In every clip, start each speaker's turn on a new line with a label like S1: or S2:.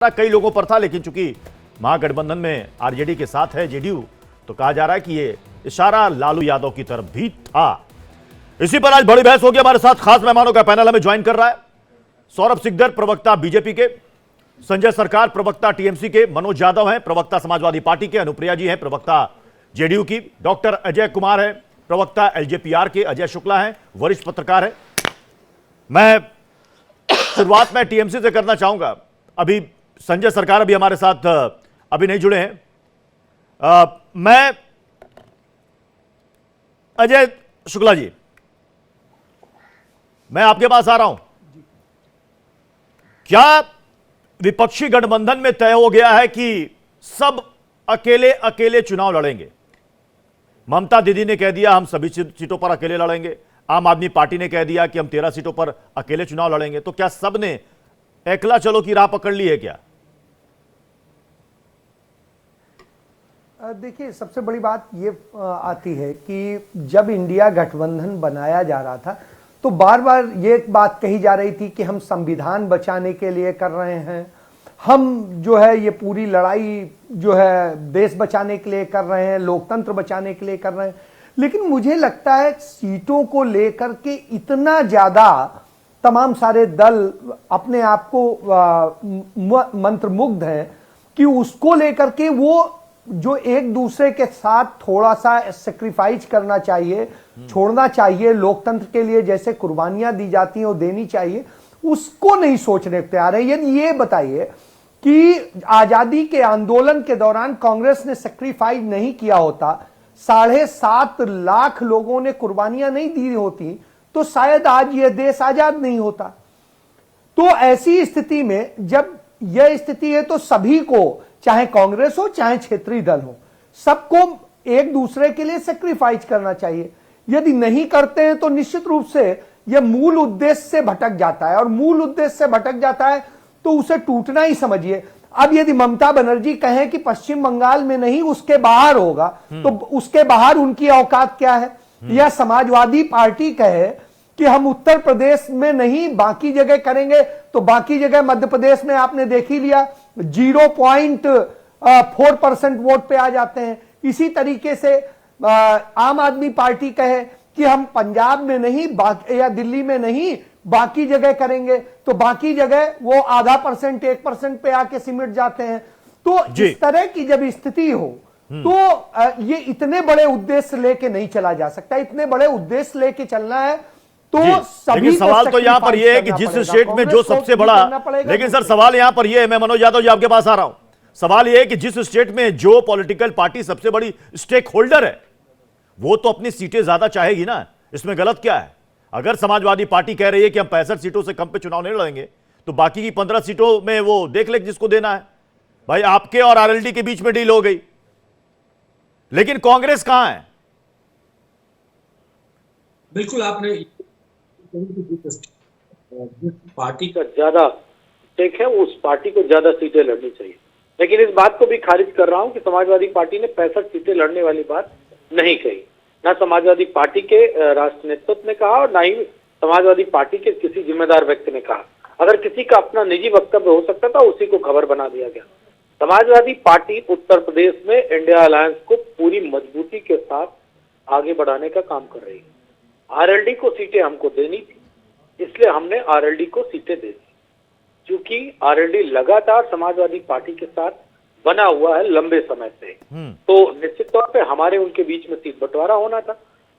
S1: कई लोगों पर था, लेकिन चूंकि महागठबंधन में आरजेडी के साथ है जेडीयू, तो कहा जा रहा है कि ये इशारा लालू यादव की तरफ भी था। इसी पर आज बड़ी बहस होगी। हमारे साथ खास मेहमानों का पैनल हमें ज्वाइन कर रहा है। सौरभ सिकदर प्रवक्ता बीजेपी के, संजय सरकार प्रवक्ता टीएमसी के, मनोज यादव हैं प्रवक्ता समाजवादी पार्टी के, अनुप्रिया जी हैं प्रवक्ता जेडीयू की, डॉक्टर अजय कुमार है प्रवक्ता एलजेपीआर के, अजय शुक्ला हैं वरिष्ठ पत्रकार हैं। मैं शुरुआत में टीएमसी से करना चाहूंगा। अभी संजय सरकार अभी हमारे साथ अभी नहीं जुड़े हैं। मैं अजय शुक्ला जी, मैं आपके पास आ रहा हूं। क्या विपक्षी गठबंधन में तय हो गया है कि सब अकेले अकेले चुनाव लड़ेंगे? ममता दीदी ने कह दिया हम सभी सीटों पर अकेले लड़ेंगे, आम आदमी पार्टी ने कह दिया कि हम 13 सीटों पर अकेले चुनाव लड़ेंगे। तो क्या सब ने एकला चलो की राह पकड़ ली है क्या?
S2: देखिए, सबसे बड़ी बात ये आती है कि जब इंडिया गठबंधन बनाया जा रहा था तो बार बार ये बात कही जा रही थी कि हम संविधान बचाने के लिए कर रहे हैं, हम जो है ये पूरी लड़ाई जो है देश बचाने के लिए कर रहे हैं, लोकतंत्र बचाने के लिए कर रहे हैं। लेकिन मुझे लगता है सीटों को लेकर के इतना ज्यादा तमाम सारे दल अपने आप को मंत्रमुग्ध हैं कि उसको लेकर के वो जो एक दूसरे के साथ थोड़ा सा सेक्रीफाइस करना चाहिए, छोड़ना चाहिए, लोकतंत्र के लिए जैसे कुर्बानियां दी जाती हैं वो देनी चाहिए, उसको नहीं सोचने को तैयार है। यदि ये बताइए कि आजादी के आंदोलन के दौरान कांग्रेस ने सेक्रीफाइस नहीं किया होता, 7.5 लाख लोगों ने कुर्बानियां नहीं दी होती, तो शायद आज यह देश आजाद नहीं होता। तो ऐसी स्थिति में जब यह स्थिति है तो सभी को, चाहे कांग्रेस हो चाहे क्षेत्रीय दल हो, सबको एक दूसरे के लिए सेक्रीफाइस करना चाहिए। यदि नहीं करते हैं तो निश्चित रूप से यह मूल उद्देश्य से भटक जाता है, और मूल उद्देश्य से भटक जाता है तो उसे टूटना ही समझिए। अब यदि ममता बनर्जी कहें कि पश्चिम बंगाल में नहीं उसके बाहर होगा, तो उसके बाहर उनकी औकात क्या है? या समाजवादी पार्टी कहे कि हम उत्तर प्रदेश में नहीं बाकी जगह करेंगे, तो बाकी जगह मध्य प्रदेश में आपने देख ही लिया 0.4% वोट पे आ जाते हैं। इसी तरीके से आम आदमी पार्टी कहे कि हम पंजाब में नहीं या दिल्ली में नहीं बाकी जगह करेंगे, तो बाकी जगह वो 0.5% 1% पे आके सिमट जाते हैं। तो इस तरह की जब स्थिति हो तो ये इतने बड़े उद्देश्य लेके नहीं चला जा सकता। इतने बड़े उद्देश्य लेके चलना है तो
S1: लेकिन सवाल तो यहां पर यह है कि जिस स्टेट में जो सबसे बड़ा, लेकिन सर सवाल यहां पर यह है, मैं मनोज यादव जी आपके पास आ रहा हूं, सवाल यह है कि जिस स्टेट में जो पॉलिटिकल पार्टी सबसे बड़ी स्टेक होल्डर है वो तो अपनी सीटें ज्यादा चाहेगी ना, इसमें गलत क्या है? अगर समाजवादी पार्टी कह रही है कि हम 65 सीटों से कम पे चुनाव नहीं लड़ेंगे, तो बाकी की 15 सीटों में वो देख ले जिसको देना है। भाई आपके और आरएलडी के बीच में डील हो गई, लेकिन कांग्रेस कहां है?
S3: बिल्कुल, आपने जिस पार्टी का ज्यादा स्टेक है उस पार्टी को ज्यादा सीटें लड़नी चाहिए, लेकिन इस बात को भी खारिज कर रहा हूं कि समाजवादी पार्टी ने 65 सीटें लड़ने वाली बात नहीं कही। ना समाजवादी पार्टी के राष्ट्रीय नेतृत्व ने कहा और ना ही समाजवादी पार्टी के किसी जिम्मेदार व्यक्ति ने कहा। अगर किसी का अपना निजी वक्तव्य हो सकता था उसी को खबर बना दिया गया। समाजवादी पार्टी उत्तर प्रदेश में इंडिया अलायंस को पूरी मजबूती के साथ आगे बढ़ाने का काम कर रही है। आरएलडी को सीटें हमको देनी थी, इसलिए हमने आरएलडी को सीटें दे दी। क्योंकि आरएलडी लगातार समाजवादी पार्टी के साथ बना हुआ है लंबे समय से, तो निश्चित तौर पे हमारे उनके बीच में सीट बंटवारा होना था।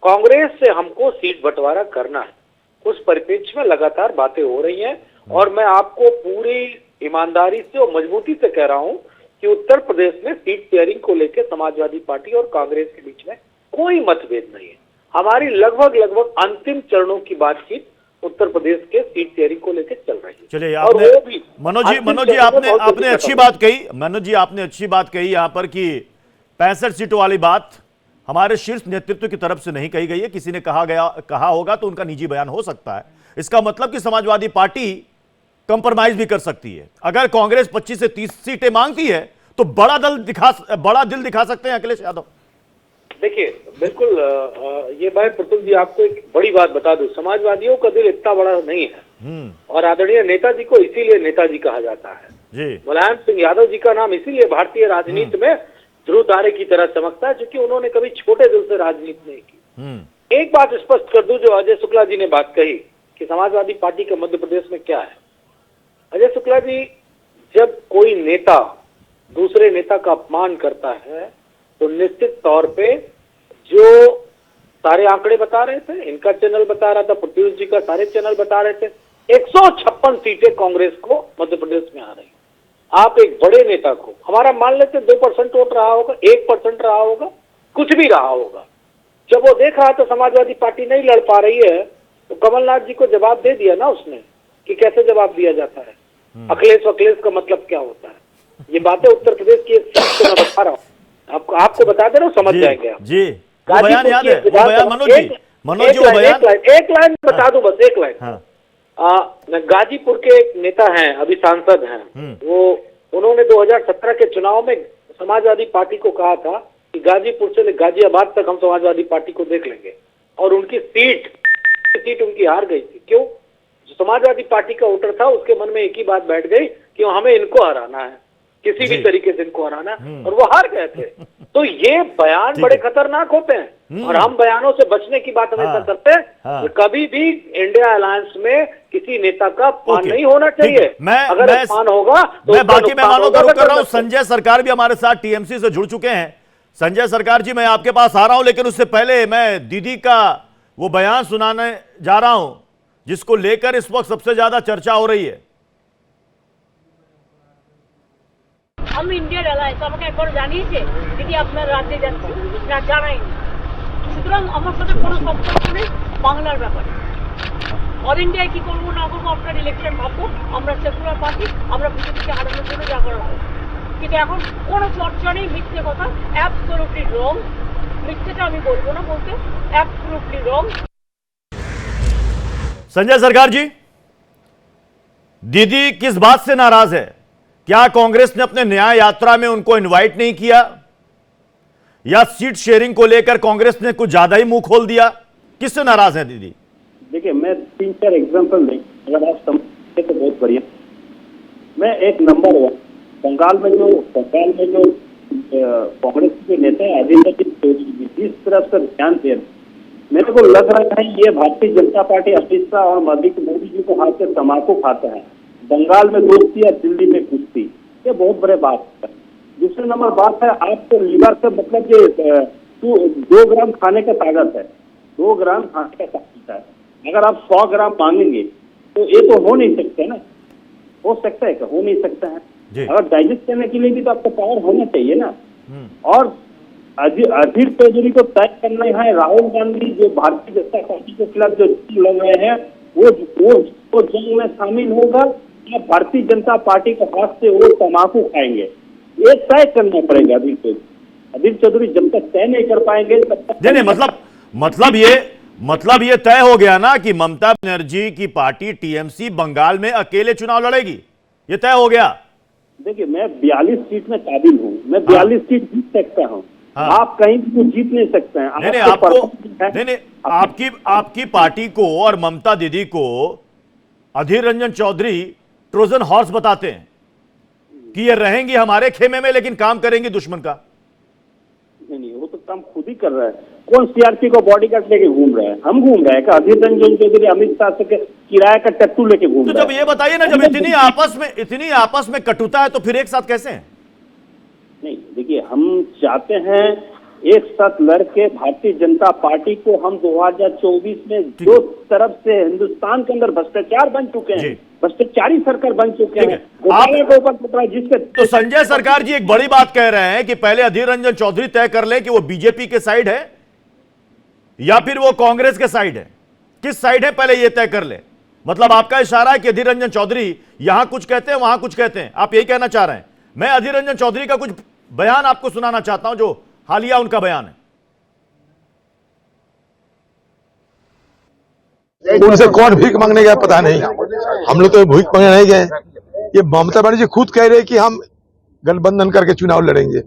S3: कांग्रेस से हमको सीट बंटवारा करना है, उस परिप्रेक्ष्य में लगातार बातें हो रही हैं। और मैं आपको पूरी ईमानदारी से और मजबूती से कह रहा हूं कि उत्तर प्रदेश में सीट शेयरिंग को लेकर समाजवादी पार्टी और कांग्रेस के बीच में कोई मतभेद नहीं है। हमारी लगभग अंतिम चरणों की बातचीत उत्तर प्रदेश के सीट शेयरिंग को लेकर चल रही है।
S1: चलिए, आपने मनोज जी आपने अच्छी बात कही। मनोज जी आपने अच्छी बात कही यहां पर कि 65 सीटों वाली बात हमारे शीर्ष नेतृत्व की तरफ से नहीं कही गई है, किसी ने कहा होगा तो उनका निजी बयान हो सकता है। इसका मतलब कि समाजवादी पार्टी कंप्रोमाइज भी कर सकती है। अगर कांग्रेस 25 से 30 सीटें मांगती है तो बड़ा दिल दिखा सकते हैं अखिलेश यादव।
S3: देखिए, बिल्कुल ये भाई प्रतुल जी, आपको एक बड़ी बात बता दूं, समाजवादियों का दिल इतना बड़ा नहीं है और आदरणीय नेताजी को इसीलिए नेताजी कहा जाता है।
S1: जी।
S3: मुलायम सिंह यादव जी का नाम इसीलिए भारतीय राजनीति में ध्रुव तारे की तरह चमकता है क्योंकि उन्होंने कभी छोटे दिल से राजनीति नहीं की। एक बात स्पष्ट कर दूं, जो अजय शुक्ला जी ने बात कही कि समाजवादी पार्टी का मध्य प्रदेश में क्या है। अजय शुक्ला जी, जब कोई नेता दूसरे नेता का अपमान करता है तो निश्चित तौर पे जो सारे आंकड़े बता रहे थे, इनका चैनल बता रहा था, पृथ्वी जी का सारे चैनल बता रहे थे, 156 सीटें कांग्रेस को मध्य प्रदेश में आ रही। आप एक बड़े नेता को, हमारा मान लेते 2% वोट रहा होगा, 1% रहा होगा, कुछ भी रहा होगा, जब वो देख रहा तो समाजवादी पार्टी नहीं लड़ पा रही है तो कमलनाथ जी को जवाब दे दिया ना उसने कि कैसे जवाब दिया जाता है, अखिलेश वखिलेश का मतलब क्या होता है। ये बातें उत्तर प्रदेश की एक सीट मैं बता रहा हूँ, आपको बता दे रहा हूँ, समझ जाएंगे आप।
S1: जी, वो बयान याद है, वो बयान मनोज जी, वो बयान
S3: एक लाइन बता दूं, बस एक लाइन। गाजीपुर के एक नेता हैं, अभी सांसद हैं, वो उन्होंने 2017 के चुनाव में समाजवादी पार्टी को कहा था कि गाजीपुर से ले गाजियाबाद तक हम समाजवादी पार्टी को देख लेंगे, और उनकी सीट उनकी हार गई थी। क्यों? जो समाजवादी पार्टी का वोटर था उसके मन में एक ही बात बैठ गई कि हमें इनको हराना है, किसी भी तरीके से इनको हराना है, और वो हार गए थे। तो ये बयान बड़े खतरनाक होते हैं और हम बयानों से बचने की बात हमेशा करते हैं। कभी भी इंडिया अलायंस में किसी नेता का अपमान नहीं होना चाहिए। अगर अपमान होगा तो
S1: मैं बाकी मेहमानों का रुख कर रहा हूं। संजय सरकार भी हमारे साथ टीएमसी से जुड़ चुके हैं। संजय सरकार जी, मैं आपके पास आ रहा हूं, लेकिन उससे पहले मैं दीदी का वो बयान सुनाने जा रहा हूं जिसको लेकर इस वक्त सबसे ज्यादा चर्चा हो रही है।
S4: আমি ইন্ডিয়ার অ্যালায়েন্স আমাকে একবার জানিয়েছে দিদি আপনার রাজ্যে যাচ্ছে না, জানাইনি। সুতরাং আমার সাথে কোনো সম্পর্ক নেই বাংলার ব্যাপারে। অল ইন্ডিয়ায় কি করবো না করবো আপনার ইলেকশন ভাববো, আমরা সেকুলার পার্টি, আমরা বিজেপিকে হারানোর জন্য যা করা হবে। কিন্তু এখন কোনো চর্চা নেই, মিথ্যে কথা, অ্যাবসলিউটলি রং। মিথ্যেটা আমি বলবো না, বলতে অ্যাবসলিউটলি রং।
S1: संजय सरकार जी, दीदी किस बात से नाराज है? क्या कांग्रेस ने अपने न्याय यात्रा में उनको इनवाइट नहीं किया, या सीट शेयरिंग को लेकर कांग्रेस ने कुछ ज्यादा ही मुंह खोल दिया? किससे नाराज है दीदी?
S5: देखिए, मैं 3-4 एग्जांपल दें, अगर आप समझते तो बहुत बढ़िया। मैं एक नंबर 1, बंगाल में जो कांग्रेस के नेता है आदित्य चौधरी, जिस तरफ से ध्यान दे रहे, मेरे को लग रहा है ये भारतीय जनता पार्टी अमित शाह और मोदी जी को हाथ से तम्बाकू खाता है। बंगाल में दोस्ती या दिल्ली में कुश्ती, ये बहुत बड़े बात है। दूसरे नंबर बात है, आपको लीवर से मतलब ये 2 ग्राम खाने का ताकत है, 2 ग्राम खाने का ताकत है। अगर आप 100 ग्राम मांगेंगे तो ये तो हो नहीं सकते ना, हो सकता है क्या? हो नहीं सकता है। अगर डाइजेस्ट करने के लिए भी तो आपको पावर होना चाहिए ना। और अधीर चौधरी को तय करना है, राहुल गांधी जो भारतीय जनता पार्टी के खिलाफ जो लड़ रहे हैं वो जंग में शामिल होगा या भारतीय जनता पार्टी के हाथ से वो तम्बाकू खाएंगे, ये तय करना पड़ेगा। अधीर चौधरी जब तक तय नहीं कर पाएंगे तब तक
S1: नहीं, मतलब ये तय हो गया ना कि ममता बनर्जी की पार्टी टीएमसी बंगाल में अकेले चुनाव लड़ेगी, ये तय हो गया।
S5: देखिए, मैं 42 सीट में काबिल हूँ, मैं 42 सीट जीत सकता हूँ। आप कहीं भी कुछ जीत नहीं सकते हैं।
S1: आपकी पार्टी को और ममता दीदी को अधीर रंजन चौधरी ट्रोजन हॉर्स बताते हैं कि ये रहेंगी हमारे खेमे में लेकिन काम करेंगी दुश्मन का।
S5: नहीं, वो तो काम खुद ही कर रहा है। कौन सीआरपी को बॉडीगार्ड लेके घूम रहा है? हम घूम रहे हैं क्या? अधीर रंजन चौधरी अमित शाह से किराए का टट्टू लेके घूम रहा है?
S1: तो जब ये बताइए ना, जब इतनी आपस में कटुता है तो फिर एक साथ कैसे हैं?
S5: नहीं, देखिए, हम चाहते हैं एक साथ लड़के भारतीय जनता पार्टी को हम 2024 में जो तरफ से हिंदुस्तान के अंदर भ्रष्टाचार बन चुके हैं, भ्रष्टाचारी सरकार बन चुके हैं, के ऊपर जिसके
S1: तो संजय सरकार जी एक बड़ी बात कह रहे हैं कि पहले अधीर रंजन चौधरी तय कर ले कि वो बीजेपी के साइड है या फिर वो कांग्रेस के साइड है, किस साइड है पहले ये तय कर ले। मतलब आपका इशारा है कि अधीर रंजन चौधरी यहां कुछ कहते हैं वहां कुछ कहते हैं, आप यही कहना चाह रहे हैं। मैं अधीर रंजन चौधरी का कुछ बयान आपको सुनाना चाहता हूं, जो हालिया उनका बयान है।
S6: उनसे कौन भीख मांगने गया पता नहीं, हम लोग तो भीख मांगने नहीं गए। ये ममता बनर्जी खुद कह रहे कि हम गठबंधन करके चुनाव लड़ेंगे।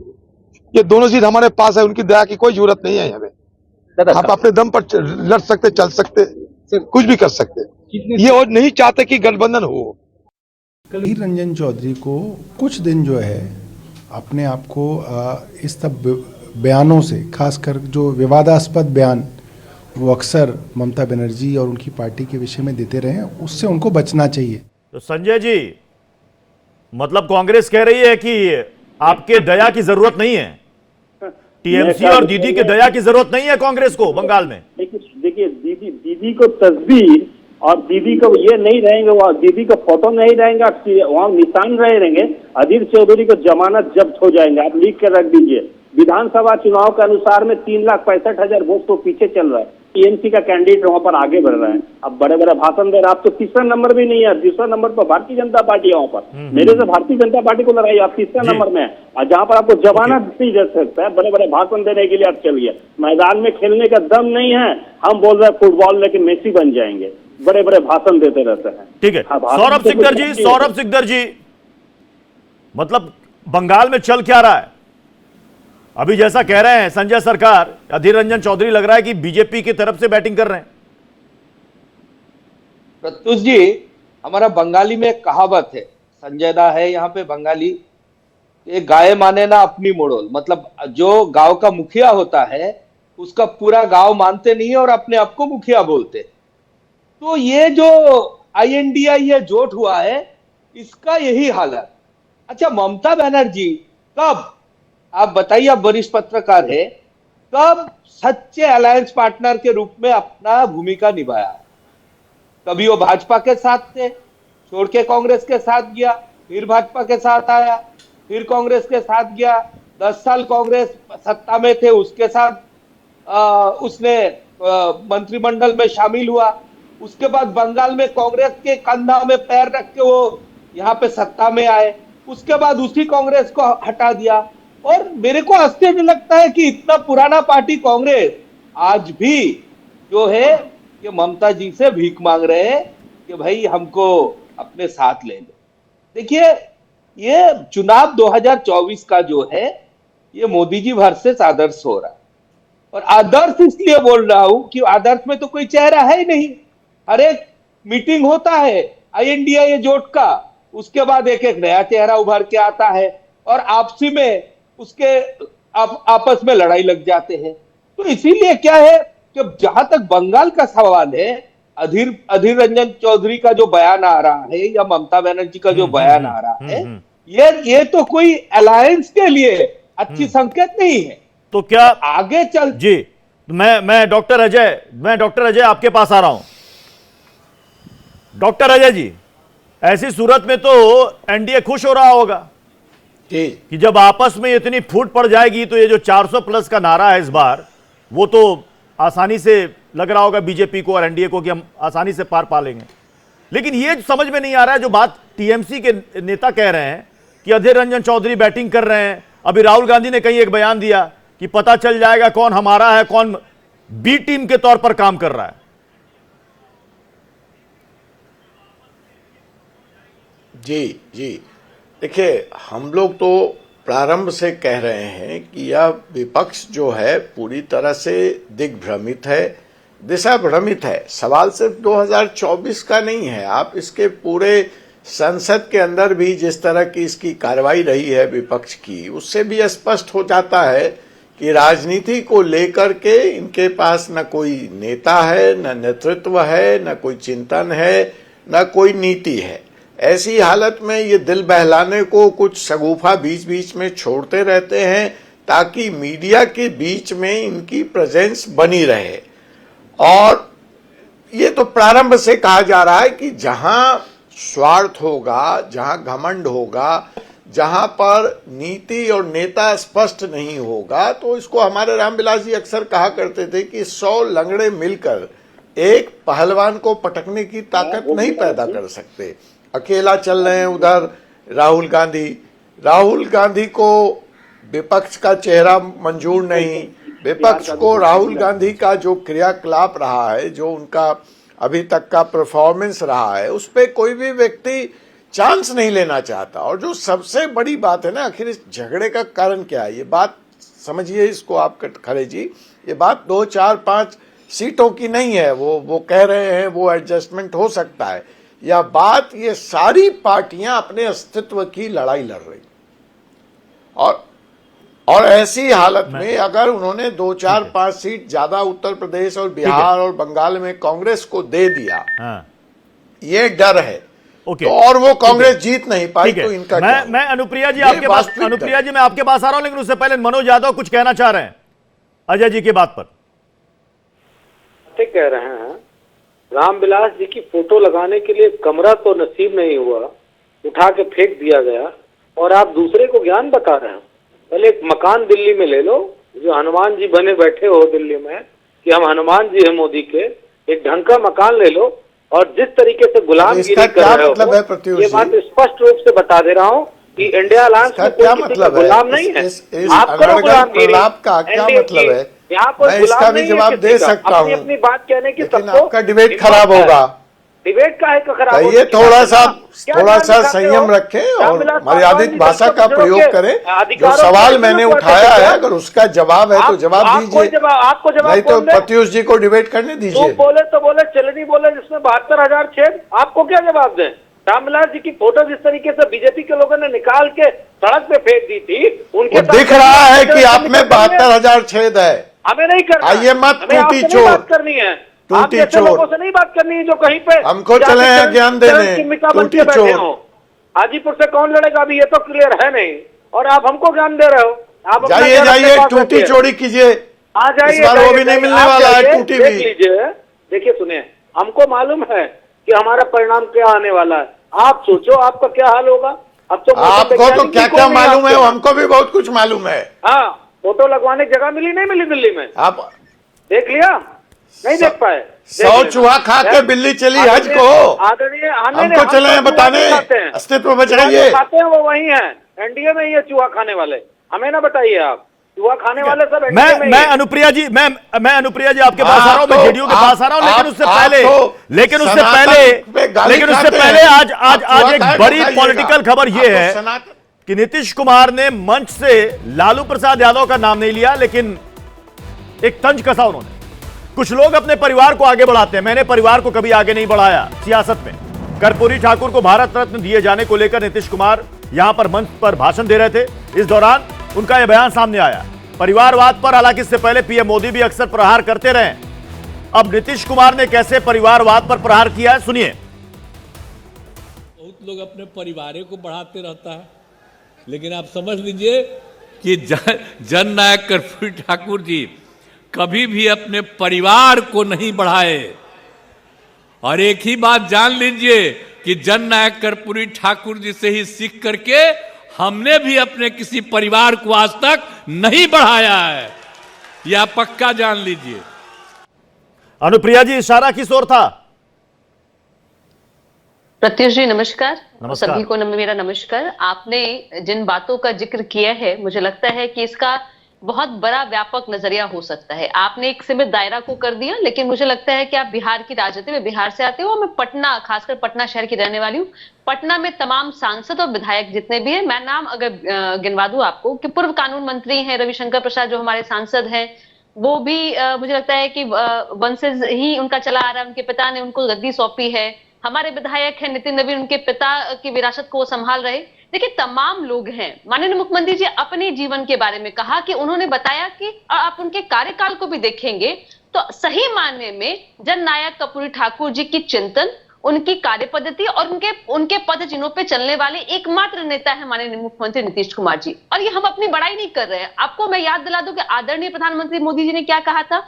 S6: ये दोनों सीट हमारे पास है, उनकी दया की कोई जरूरत नहीं है हमें। हम अपने दम पर लड़ सकते, चल सकते, कुछ भी कर सकते। ये और नहीं चाहते कि गठबंधन हो।
S7: अधीर रंजन चौधरी को कुछ दिन जो है अपने आप को इस सब बयानों से, खासकर जो विवादास्पद बयान वो अक्सर ममता बनर्जी और उनकी पार्टी के विषय में देते रहे हैं, उससे उनको बचना चाहिए।
S1: तो संजय जी, मतलब कांग्रेस कह रही है कि आपके दया की जरूरत नहीं है, टीएमसी और दीदी के दया की जरूरत नहीं है कांग्रेस को बंगाल में।
S5: देखिए दीदी को तस्वीर और दीदी को ये नहीं रहेंगे, वहाँ दीदी का फोटो नहीं रहेगा, वहाँ निशान रहेंगे। अधीर चौधरी को जमानत जब्त हो जाएंगे, आप लिख कर रख दीजिए। विधानसभा चुनाव के अनुसार में 3,65,000 वोट तो पीछे चल रहा है, टीएमसी का कैंडिडेट वहां पर आगे बढ़ रहा है। अब बड़े बड़े भाषण दे रहे, आप तो तीसरा नंबर भी नहीं है, तीसरा नंबर पर भारतीय जनता पार्टी है। वहां पर मेरे से भारतीय जनता पार्टी को लड़ाई, आप तीसरा नंबर में है, और जहां पर आपको जमानत नहीं दे सकता है, बड़े बड़े भाषण देने के लिए आप चलिए। मैदान में खेलने का दम नहीं है, हम बोल रहे हैं फुटबॉल लेकिन मेसी बन जाएंगे, बड़े बड़े भाषण देते रहते हैं।
S1: ठीक है, सौरभ सिकदर जी, मतलब बंगाल में चल क्या रहा है? अभी जैसा कह रहे हैं संजय सरकार, अधीर रंजन चौधरी लग रहा है कि बीजेपी की तरफ से बैटिंग कर रहे हैं।
S8: प्रत्युष जी, हमारा बंगाली में एक कहावत है, संजय दा है यहाँ पे बंगाली, एक गाय माने ना अपनी मोड़ोल, मतलब जो गांव का मुखिया होता है उसका पूरा गांव मानते नहीं है और अपने आप को मुखिया बोलते। तो ये जो INDI ये जोट हुआ है, इसका यही हाल है। अच्छा, ममता बनर्जी कब, आप बताइए, आप वरिष्ठ पत्रकार है, कब सच्चे अलायंस पार्टनर के रूप में अपना भूमिका निभाया? कभी वो भाजपा के साथ थे, छोड़ के कांग्रेस के साथ गया, फिर भाजपा के साथ आया, फिर कांग्रेस के साथ गया, 10 साल कांग्रेस सत्ता में थे, उसके साथ उसने मंत्रिमंडल में शामिल हुआ। उसके बाद बंगाल में कांग्रेस के कंधा में पैर रख के वो यहाँ पे सत्ता में आए, उसके बाद उसी कांग्रेस को हटा दिया। और मेरे को आश्चर्य लगता है कि इतना पुराना पार्टी कांग्रेस आज भी जो है कि ममता जी से भीख मांग रहे हैं कि भाई हमको अपने साथ ले लो। देखिए, ये चुनाव 2024 का जो है ये मोदी जी वर्सेस आदर्श हो रहा है, और आदर्श इसलिए बोल रहा हूं कि आदर्श में तो कोई चेहरा है ही नहीं। हर एक मीटिंग होता है INDI जोट का, उसके बाद एक एक नया चेहरा उभर के आता है और आपसी में उसके आपस में लड़ाई लग जाते हैं। तो इसीलिए क्या है कि जहां तक बंगाल का सवाल है, अधीर रंजन चौधरी का जो बयान आ रहा है या ममता बनर्जी का जो बयान आ रहा है, ये तो कोई अलायंस के लिए अच्छी संकेत नहीं है।
S1: तो क्या
S8: आगे चल
S1: जी, मैं डॉक्टर अजय आपके पास आ रहा हूं। डॉक्टर अजय जी, ऐसी सूरत में तो NDA खुश हो रहा होगा कि जब आपस में इतनी फूट पड़ जाएगी तो ये जो 400 प्लस का नारा है इस बार, वो तो आसानी से लग रहा होगा बीजेपी को और NDA को कि हम आसानी से पार पा लेंगे। लेकिन ये समझ में नहीं आ रहा है जो बात TMC के नेता कह रहे हैं कि अधीर रंजन चौधरी बैटिंग कर रहे हैं। अभी राहुल गांधी ने कहीं एक बयान दिया कि पता चल जाएगा कौन हमारा है, कौन बी टीम के तौर पर काम कर रहा है।
S9: जी, देखिए, हम लोग तो प्रारंभ से कह रहे हैं कि यह विपक्ष जो है पूरी तरह से दिग्भ्रमित है, दिशा भ्रमित है। सवाल सिर्फ 2024 का नहीं है, आप इसके पूरे संसद के अंदर भी जिस तरह की इसकी कार्रवाई रही है विपक्ष की, उससे भी स्पष्ट हो जाता है कि राजनीति को लेकर के इनके पास न कोई नेता है, न नेतृत्व है, न कोई चिंतन है, न कोई नीति है। ऐसी हालत में ये दिल बहलाने को कुछ शगुफा बीच बीच में छोड़ते रहते हैं ताकि मीडिया के बीच में इनकी प्रेजेंस बनी रहे। और ये तो प्रारंभ से कहा जा रहा है कि जहां स्वार्थ होगा, जहां घमंड होगा, जहां पर नीति और नेता स्पष्ट नहीं होगा, तो इसको हमारे रामविलास जी अक्सर कहा करते थे कि 100 लंगड़े मिलकर एक पहलवान को पटकने की ताकत नहीं पैदा कर सकते। अकेला चल रहे हैं उधर राहुल गांधी को विपक्ष का चेहरा मंजूर नहीं। विपक्ष को राहुल गांधी का जो क्रियाकलाप रहा है, जो उनका अभी तक का परफॉर्मेंस रहा है, उस पर कोई भी व्यक्ति चांस नहीं लेना चाहता। और जो सबसे बड़ी बात है ना, आखिर इस झगड़े का कारण क्या है, ये बात समझिए इसको आप खरे जी, ये बात 2, 4, 5 सीटों की नहीं है। वो कह रहे हैं वो एडजस्टमेंट हो सकता है। या बात, ये सारी पार्टियां अपने अस्तित्व की लड़ाई लड़ रही। और ऐसी हालत में अगर उन्होंने 2, 4, 5 सीट ज्यादा उत्तर प्रदेश और बिहार और बंगाल में कांग्रेस को दे दिया, ये डर है,
S1: ओके,
S9: तो और वो कांग्रेस जीत नहीं पाई, तो इनका
S1: मैं अनुप्रिया जी आपके पास, अनुप्रिया जी मैं आपके पास आ रहा हूं, लेकिन उससे पहले मनोज यादव कुछ कहना चाह रहे हैं अजय जी की बात पर।
S3: कह रहे हैं रामविलास जी की फोटो लगाने के लिए कमरा तो नसीब नहीं हुआ, उठा के फेंक दिया गया, और आप दूसरे को ज्ञान बता रहे हैं। पहले एक मकान दिल्ली में ले लो, जो हनुमान जी बने बैठे हो दिल्ली में कि हम हनुमान जी हैं मोदी के, एक ढंग का मकान ले लो, और जिस तरीके से गुलामगिरी कर रहे हो, ये बात स्पष्ट रूप से बता दे रहा हूँ कि इंडिया अलायंस में कोई किसी का गुलाम नहीं है। आप करो गुलामगिरी
S9: का क्या मतलब है?
S3: यहाँ कोई
S9: मैं इसका भी जवाब दे सकता हूँ,
S3: अपनी बात कहने की,
S9: लेकिन
S3: सबको
S9: आपका डिबेट खराब होगा।
S3: डिबेट का है खराब होगा?
S9: ये थोड़ा सा संयम रखें और मर्यादित भाषा का प्रयोग करें। जो सवाल मैंने उठाया है, अगर उसका जवाब है तो जवाब दीजिए,
S3: आपको जवाब
S9: नहीं तो प्रत्युष जी को डिबेट करने दीजिए।
S3: बोले तो बोले, चले नहीं बोले, जिसमें 72,000 छेद, आपको क्या जवाब दें? रामविलास जी की फोटो जिस तरीके से बीजेपी के लोगों ने निकाल के सड़क पे फेंक दी थी, उनके
S9: दिख रहा है कि आप में 72,000 छेद है।
S3: हमें नहीं करना,
S9: आइए मत टूटी चोर,
S3: बात करनी है,
S9: टूटी
S3: आप
S9: चोर
S3: लोगों से नहीं बात करनी है जो कहीं पे
S9: हमको चले हैं ज्ञान देने, टूटी चोर।
S3: हाजीपुर से कौन लड़ेगा अभी, ये तो क्लियर है नहीं, और आप हमको ज्ञान दे रहे हो। आप
S9: जाइए टूटी चोरी कीजिए,
S3: आ जाइए,
S9: इस बार वो भी नहीं मिलने वाला है, टूटी भी।
S3: लीजिए, देखिए सुनिए, हमको मालूम है कि हमारा परिणाम क्या आने वाला है। आप सोचो आपका क्या हाल होगा। अब तो
S9: आपको तो क्या क्या मालूम है, हमको भी बहुत कुछ मालूम है।
S3: हाँ, फोटो लगवाने की जगह मिली नहीं मिली दिल्ली में?
S9: आप
S3: देख लिया? नहीं देख पाए?
S9: 100 चूहा खा के बिल्ली चली हज को,
S3: आदरणीय
S9: हमको चले हैं बताने, अस्तित्व बचाइए।
S3: खाते हैं वो वही है, एनडीए में ही है चूहा खाने वाले, हमें ना बताइए आप। चूहा खाने वाले सब
S1: मैं अनुप्रिया जी आपके पास आ रहा हूं, मैं जेडीयू के पास आ रहा हूं, लेकिन उससे पहले आज एक बड़ी पॉलिटिकल खबर यह है कि नीतीश कुमार ने मंच से लालू प्रसाद यादव का नाम नहीं लिया, लेकिन एक तंज कसा उन्होंने। कुछ लोग अपने परिवार को आगे बढ़ाते हैं, मैंने परिवार को कभी आगे नहीं बढ़ाया सियासत में। कर्पूरी ठाकुर को भारत रत्न दिए जाने को लेकर नीतीश कुमार यहां पर मंच पर भाषण दे रहे थे, इस दौरान उनका यह बयान सामने आया। परिवारवाद पर हालांकि इससे पहले पीएम मोदी भी अक्सर प्रहार करते रहे, अब नीतीश कुमार ने कैसे परिवारवाद पर प्रहार किया है, सुनिए।
S10: बहुत लोग अपने परिवार को बढ़ाते रहता है, लेकिन आप समझ लीजिए कि जननायक कर्पूरी ठाकुर जी कभी भी अपने परिवार को नहीं बढ़ाए। और एक ही बात जान लीजिए कि जननायक कर्पूरी ठाकुर जी से ही सीख करके हमने भी अपने किसी परिवार को आज तक नहीं बढ़ाया है, यह पक्का जान लीजिए।
S1: अनुप्रिया जी, इशारा किस ओर था?
S11: प्रत्युष जी नमस्कार,
S1: नमस्कार।
S11: सभी को मेरा नमस्कार। आपने जिन बातों का जिक्र किया है, मुझे लगता है कि इसका बहुत बड़ा व्यापक नजरिया हो सकता है। आपने एक सीमित दायरा को कर दिया, लेकिन मुझे लगता है कि आप बिहार की राजनीति में बिहार से आते हो, मैं पटना, खासकर पटना शहर की रहने वाली हूँ। पटना में तमाम सांसद और विधायक जितने भी हैं, मैं नाम अगर गिनवा दूं आपको कि पूर्व कानून मंत्री हैं रविशंकर प्रसाद जो हमारे सांसद हैं, वो भी मुझे लगता है कि वंशज ही उनका चला आ रहा है, उनके पिता ने उनको गद्दी सौंपी है। हमारे विधायक हैं नितिन नवीन, उनके पिता की विरासत को वो संभाल रहे। देखिए तमाम लोग हैं। माननीय मुख्यमंत्री जी अपने जीवन के बारे में कहा कि उन्होंने बताया कि आप उनके कार्यकाल को भी देखेंगे तो सही मायने में जननायक कर्पूरी ठाकुर जी की चिंतन, उनकी कार्यपद्धति और उनके पद चिन्हों पे चलने वाले एकमात्र नेता है माननीय मुख्यमंत्री नीतीश कुमार जी। और ये हम अपनी बड़ाई नहीं कर रहे हैं। आपको मैं याद दिला दूं कि आदरणीय प्रधानमंत्री मोदी जी ने क्या कहा था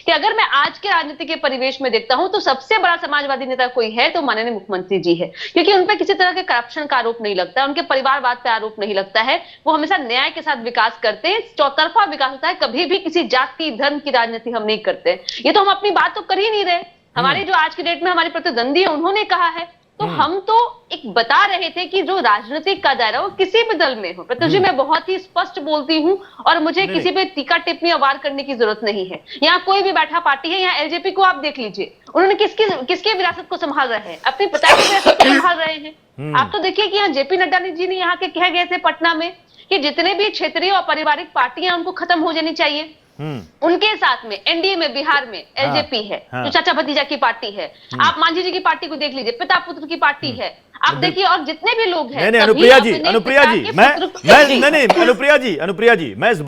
S11: कि अगर मैं आज के राजनीति के परिवेश में देखता हूं तो सबसे बड़ा समाजवादी नेता कोई है तो माननीय मुख्यमंत्री जी है, क्योंकि उन पर किसी तरह के करप्शन का आरोप नहीं लगता है, उनके परिवारवाद पे आरोप नहीं लगता है। वो हमेशा न्याय के साथ विकास करते हैं, चौतरफा विकास होता है, कभी भी किसी जाति धर्म की राजनीति हम नहीं करते। ये तो हम अपनी बात तो कर ही नहीं रहे। हमारी जो आज की डेट में हमारे प्रतिद्वंदी है उन्होंने कहा है, तो हम तो एक बता रहे थे कि जो राजनीतिक का दायरा वो किसी भी दल में हो। प्रत्युष जी मैं बहुत ही स्पष्ट बोलती हूँ और मुझे किसी पे टीका टिप्पणी वार करने की जरूरत नहीं है। यहाँ कोई भी बैठा पार्टी है, यहाँ एलजेपी को आप देख लीजिए, उन्होंने किसके विरासत को संभाल रहे हैं, अपनी पिता की विरासत को संभाल रहे हैं। आप तो देखिए कि यहाँ जेपी नड्डा जी ने यहाँ के कह गए थे पटना में कि जितने भी क्षेत्रीय और पारिवारिक पार्टियां उनको खत्म हो जानी चाहिए। उनके साथ में एनडीए में बिहार में एलजेपी है, जो चाचा भतीजा की पार्टी है। आप मांझी जी की पार्टी को देख लीजिए, पिता पुत्र की पार्टी है। आप देखिए, और जितने भी लोग हैं,
S1: नहीं अनुप्रिया जी, मैं इस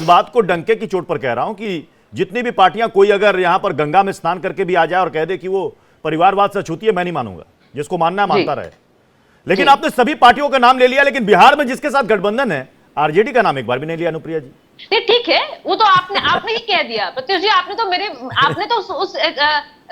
S1: बात को डंके की चोट पर कह रहा हूं कि जितनी भी पार्टियां, कोई अगर यहां पर गंगा में स्नान करके भी आ जाए और कह दे कि वो परिवारवाद से छूती है, मैं नहीं मानूंगा। जिसको मानना है मानता रहे। लेकिन आपने सभी पार्टियों का नाम ले लिया, लेकिन बिहार में जिसके साथ गठबंधन है आरजेडी का नाम एक बार भी नहीं लिया अनुप्रिया जी।
S11: नहीं, ठीक है, वो तो आपने ही कह दिया प्रत्युष जी। आपने तो उस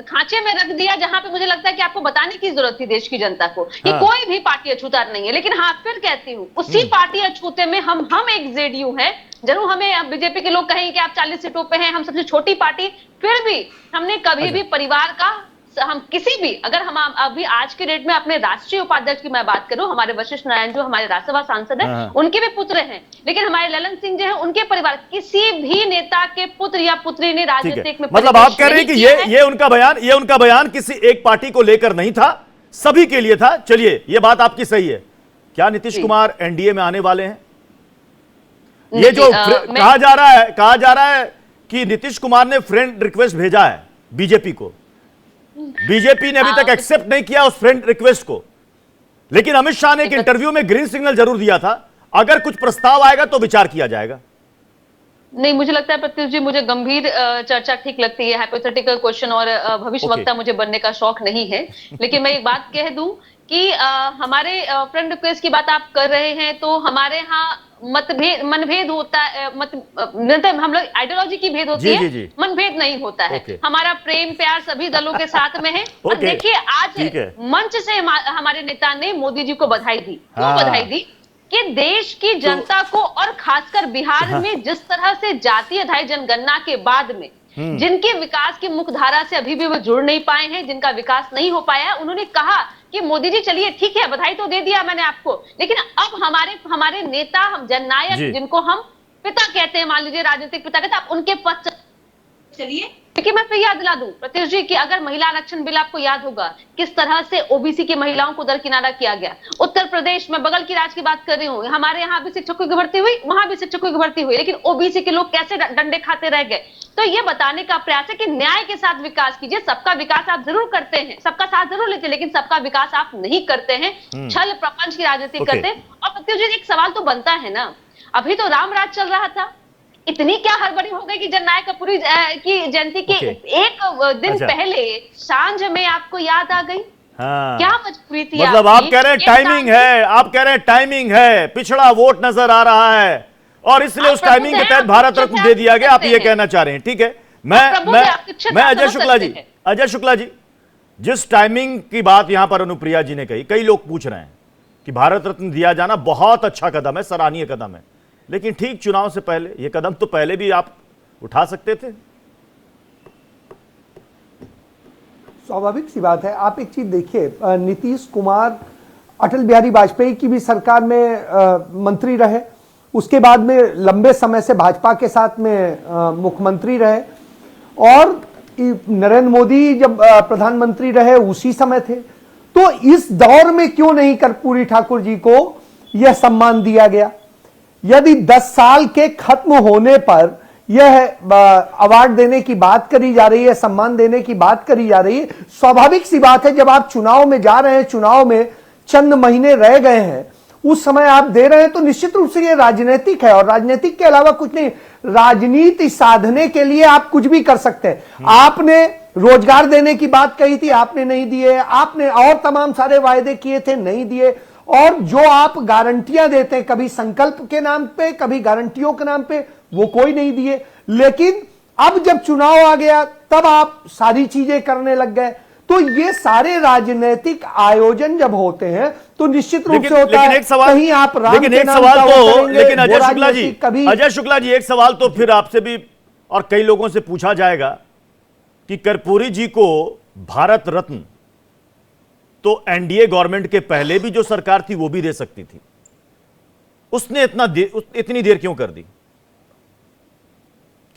S11: खांचे में रख दिया जहां पे मुझे लगता है कि आपको बताने की जरूरत थी देश की जनता को कि कोई भी पार्टी अछूता नहीं है। लेकिन हाँ, फिर कहती हूँ, उसी पार्टी अछूते में हम एक जेडीयू है। जरूर हमें बीजेपी के लोग कहेंगे कि आप 40 सीटों पे हैं, हम सबसे छोटी पार्टी, फिर भी हमने कभी भी परिवार का, हम किसी भी, अगर हम अभी आज के डेट में अपने राष्ट्रीय उपाध्यक्ष की मैं बात करूं, हमारे वशिष्ठ नारायण जो हमारे राज्यसभा सांसद हैं, उनके भी पुत्र हैं, लेकिन हमारे ललन सिंह जो हैं, उनके परिवार, किसी भी नेता के पुत्र या पुत्री ने राजनीतिक में,
S1: मतलब आप कह रहे हैं कि ये उनका बयान किसी एक पार्टी को लेकर नहीं था, सभी के लिए था। चलिए, ये बात आपकी सही है। क्या नीतीश कुमार एनडीए में आने वाले हैं? ये जो कहा जा रहा है कि नीतीश कुमार ने फ्रेंड रिक्वेस्ट भेजा है बीजेपी को, बीजेपी ने अभी तक एक्सेप्ट नहीं किया उस फ्रेंड रिक्वेस्ट को, लेकिन अमित शाह ने एक इंटरव्यू में ग्रीन सिग्नल जरूर दिया था। अगर कुछ प्रस्ताव आएगा तो विचार किया जाएगा।
S11: नहीं, मुझे लगता है प्रत्युष जी, मुझे गंभीर चर्चा ठीक लगती है, हाइपोथेटिकल क्वेश्चन और भविष्यवक्ता मुझे बनने का शौक नहीं है। लेकिन मैं एक बात कह दूं कि हमारे फ्रेंड रिक्वेस्ट की बात आप कर रहे हैं, तो हमारे यहाँ मनभेद होता है, हम लोग आइडियोलॉजी की भेद होती है, मनभेद नहीं होता है। हमारा प्रेम प्यार सभी दलों के साथ में है। और देखिए, आज मंच से हमारे नेता ने मोदी जी को बधाई दी। क्यों बधाई दी? कि देश की जनता को, और खासकर बिहार में जिस तरह से जातीय आधारित जनगणना के बाद में जिनके विकास की मुख्यधारा से अभी भी वो जुड़ नहीं पाए हैं, जिनका विकास नहीं हो पाया है, उन्होंने कहा कि मोदी जी चलिए ठीक है, बधाई तो दे दिया मैंने आपको, लेकिन अब हमारे नेता, हम जननायक, जिनको हम पिता कहते हैं, मान लीजिए राजनीतिक पिता कहते हैं, आप उनके पद चलिए। क्योंकि मैं फिर याद दिला दूं प्रत्युष जी कि अगर महिला आरक्षण बिल आपको याद होगा किस तरह से ओबीसी की महिलाओं को दरकिनारा किया गया। उत्तर प्रदेश में, बगल की राज्य की बात कर रही हूँ, हमारे यहाँ भी शिक्षकों की भर्ती हुई, वहां भी शिक्षकों की भर्ती हुई, लेकिन ओबीसी के लोग कैसे डंडे खाते रह गए। तो ये बताने का प्रयास है कि न्याय के साथ विकास कीजिए। सबका विकास आप जरूर करते हैं, सबका साथ जरूर लेते हैं, लेकिन सबका विकास आप नहीं करते हैं, छल प्रपंच की राजनीति करते हैं। और प्रत्युष जी, एक सवाल तो बनता है ना, अभी तो राम राज चल रहा था, इतनी क्या हड़बड़ी हो गई कि जननायक कपूरी की जयंती के एक दिन पहले सांझ में आपको याद आ गई? क्या मजबूरी थी?
S1: मतलब आप कह रहे हैं टाइमिंग है, आप कह रहे हैं टाइमिंग है, पिछड़ा वोट नजर आ रहा है और इसलिए उस टाइमिंग के तहत भारत रत्न दे दिया गया, आप ये कहना चाह रहे हैं। ठीक है, मैं अजय शुक्ला जी, जिस टाइमिंग की बात यहां पर अनुप्रिया जी ने कही, कई लोग पूछ रहे हैं कि भारत रत्न दिया जाना बहुत अच्छा कदम है, सराहनीय कदम है, लेकिन ठीक चुनाव से पहले यह कदम तो पहले भी आप उठा सकते थे।
S2: स्वाभाविक सी बात है। आप एक चीज देखिए, नीतीश कुमार अटल बिहारी वाजपेयी की भी सरकार में मंत्री रहे, उसके बाद में लंबे समय से भाजपा के साथ में मुख्यमंत्री रहे, और नरेंद्र मोदी जब प्रधानमंत्री रहे उसी समय थे। तो इस दौर में क्यों नहीं कर्पूरी ठाकुर जी को यह सम्मान दिया गया? यदि 10 साल के खत्म होने पर यह अवार्ड देने की बात करी जा रही है, सम्मान देने की बात करी जा रही है, स्वाभाविक सी बात है, जब आप चुनाव में जा रहे हैं, चुनाव में चंद महीने रह गए हैं, उस समय आप दे रहे हैं, तो निश्चित रूप से ये राजनीतिक है, और राजनीतिक के अलावा कुछ नहीं। राजनीति साधने के लिए आप कुछ भी कर सकते हैं। आपने रोजगार देने की बात कही थी, आपने नहीं दिए, आपने और तमाम सारे वायदे किए थे, नहीं दिए, और जो आप गारंटियां देते हैं, कभी संकल्प के नाम पे, कभी गारंटियों के नाम पे, वो कोई नहीं दिए। लेकिन अब जब चुनाव आ गया, तब आप सारी चीजें करने लग गए। तो ये सारे राजनीतिक आयोजन जब होते हैं तो निश्चित रूप से होता है, कहीं आप राम
S1: लेकिन एक सवाल तो, लेकिन अजय शुक्ला जी, एक सवाल तो फिर आपसे भी और कई लोगों से पूछा जाएगा कि कर्पूरी जी को भारत रत्न तो एनडीए गवर्नमेंट के पहले भी जो सरकार थी वो भी दे सकती थी, उसने इतनी देर क्यों कर दी?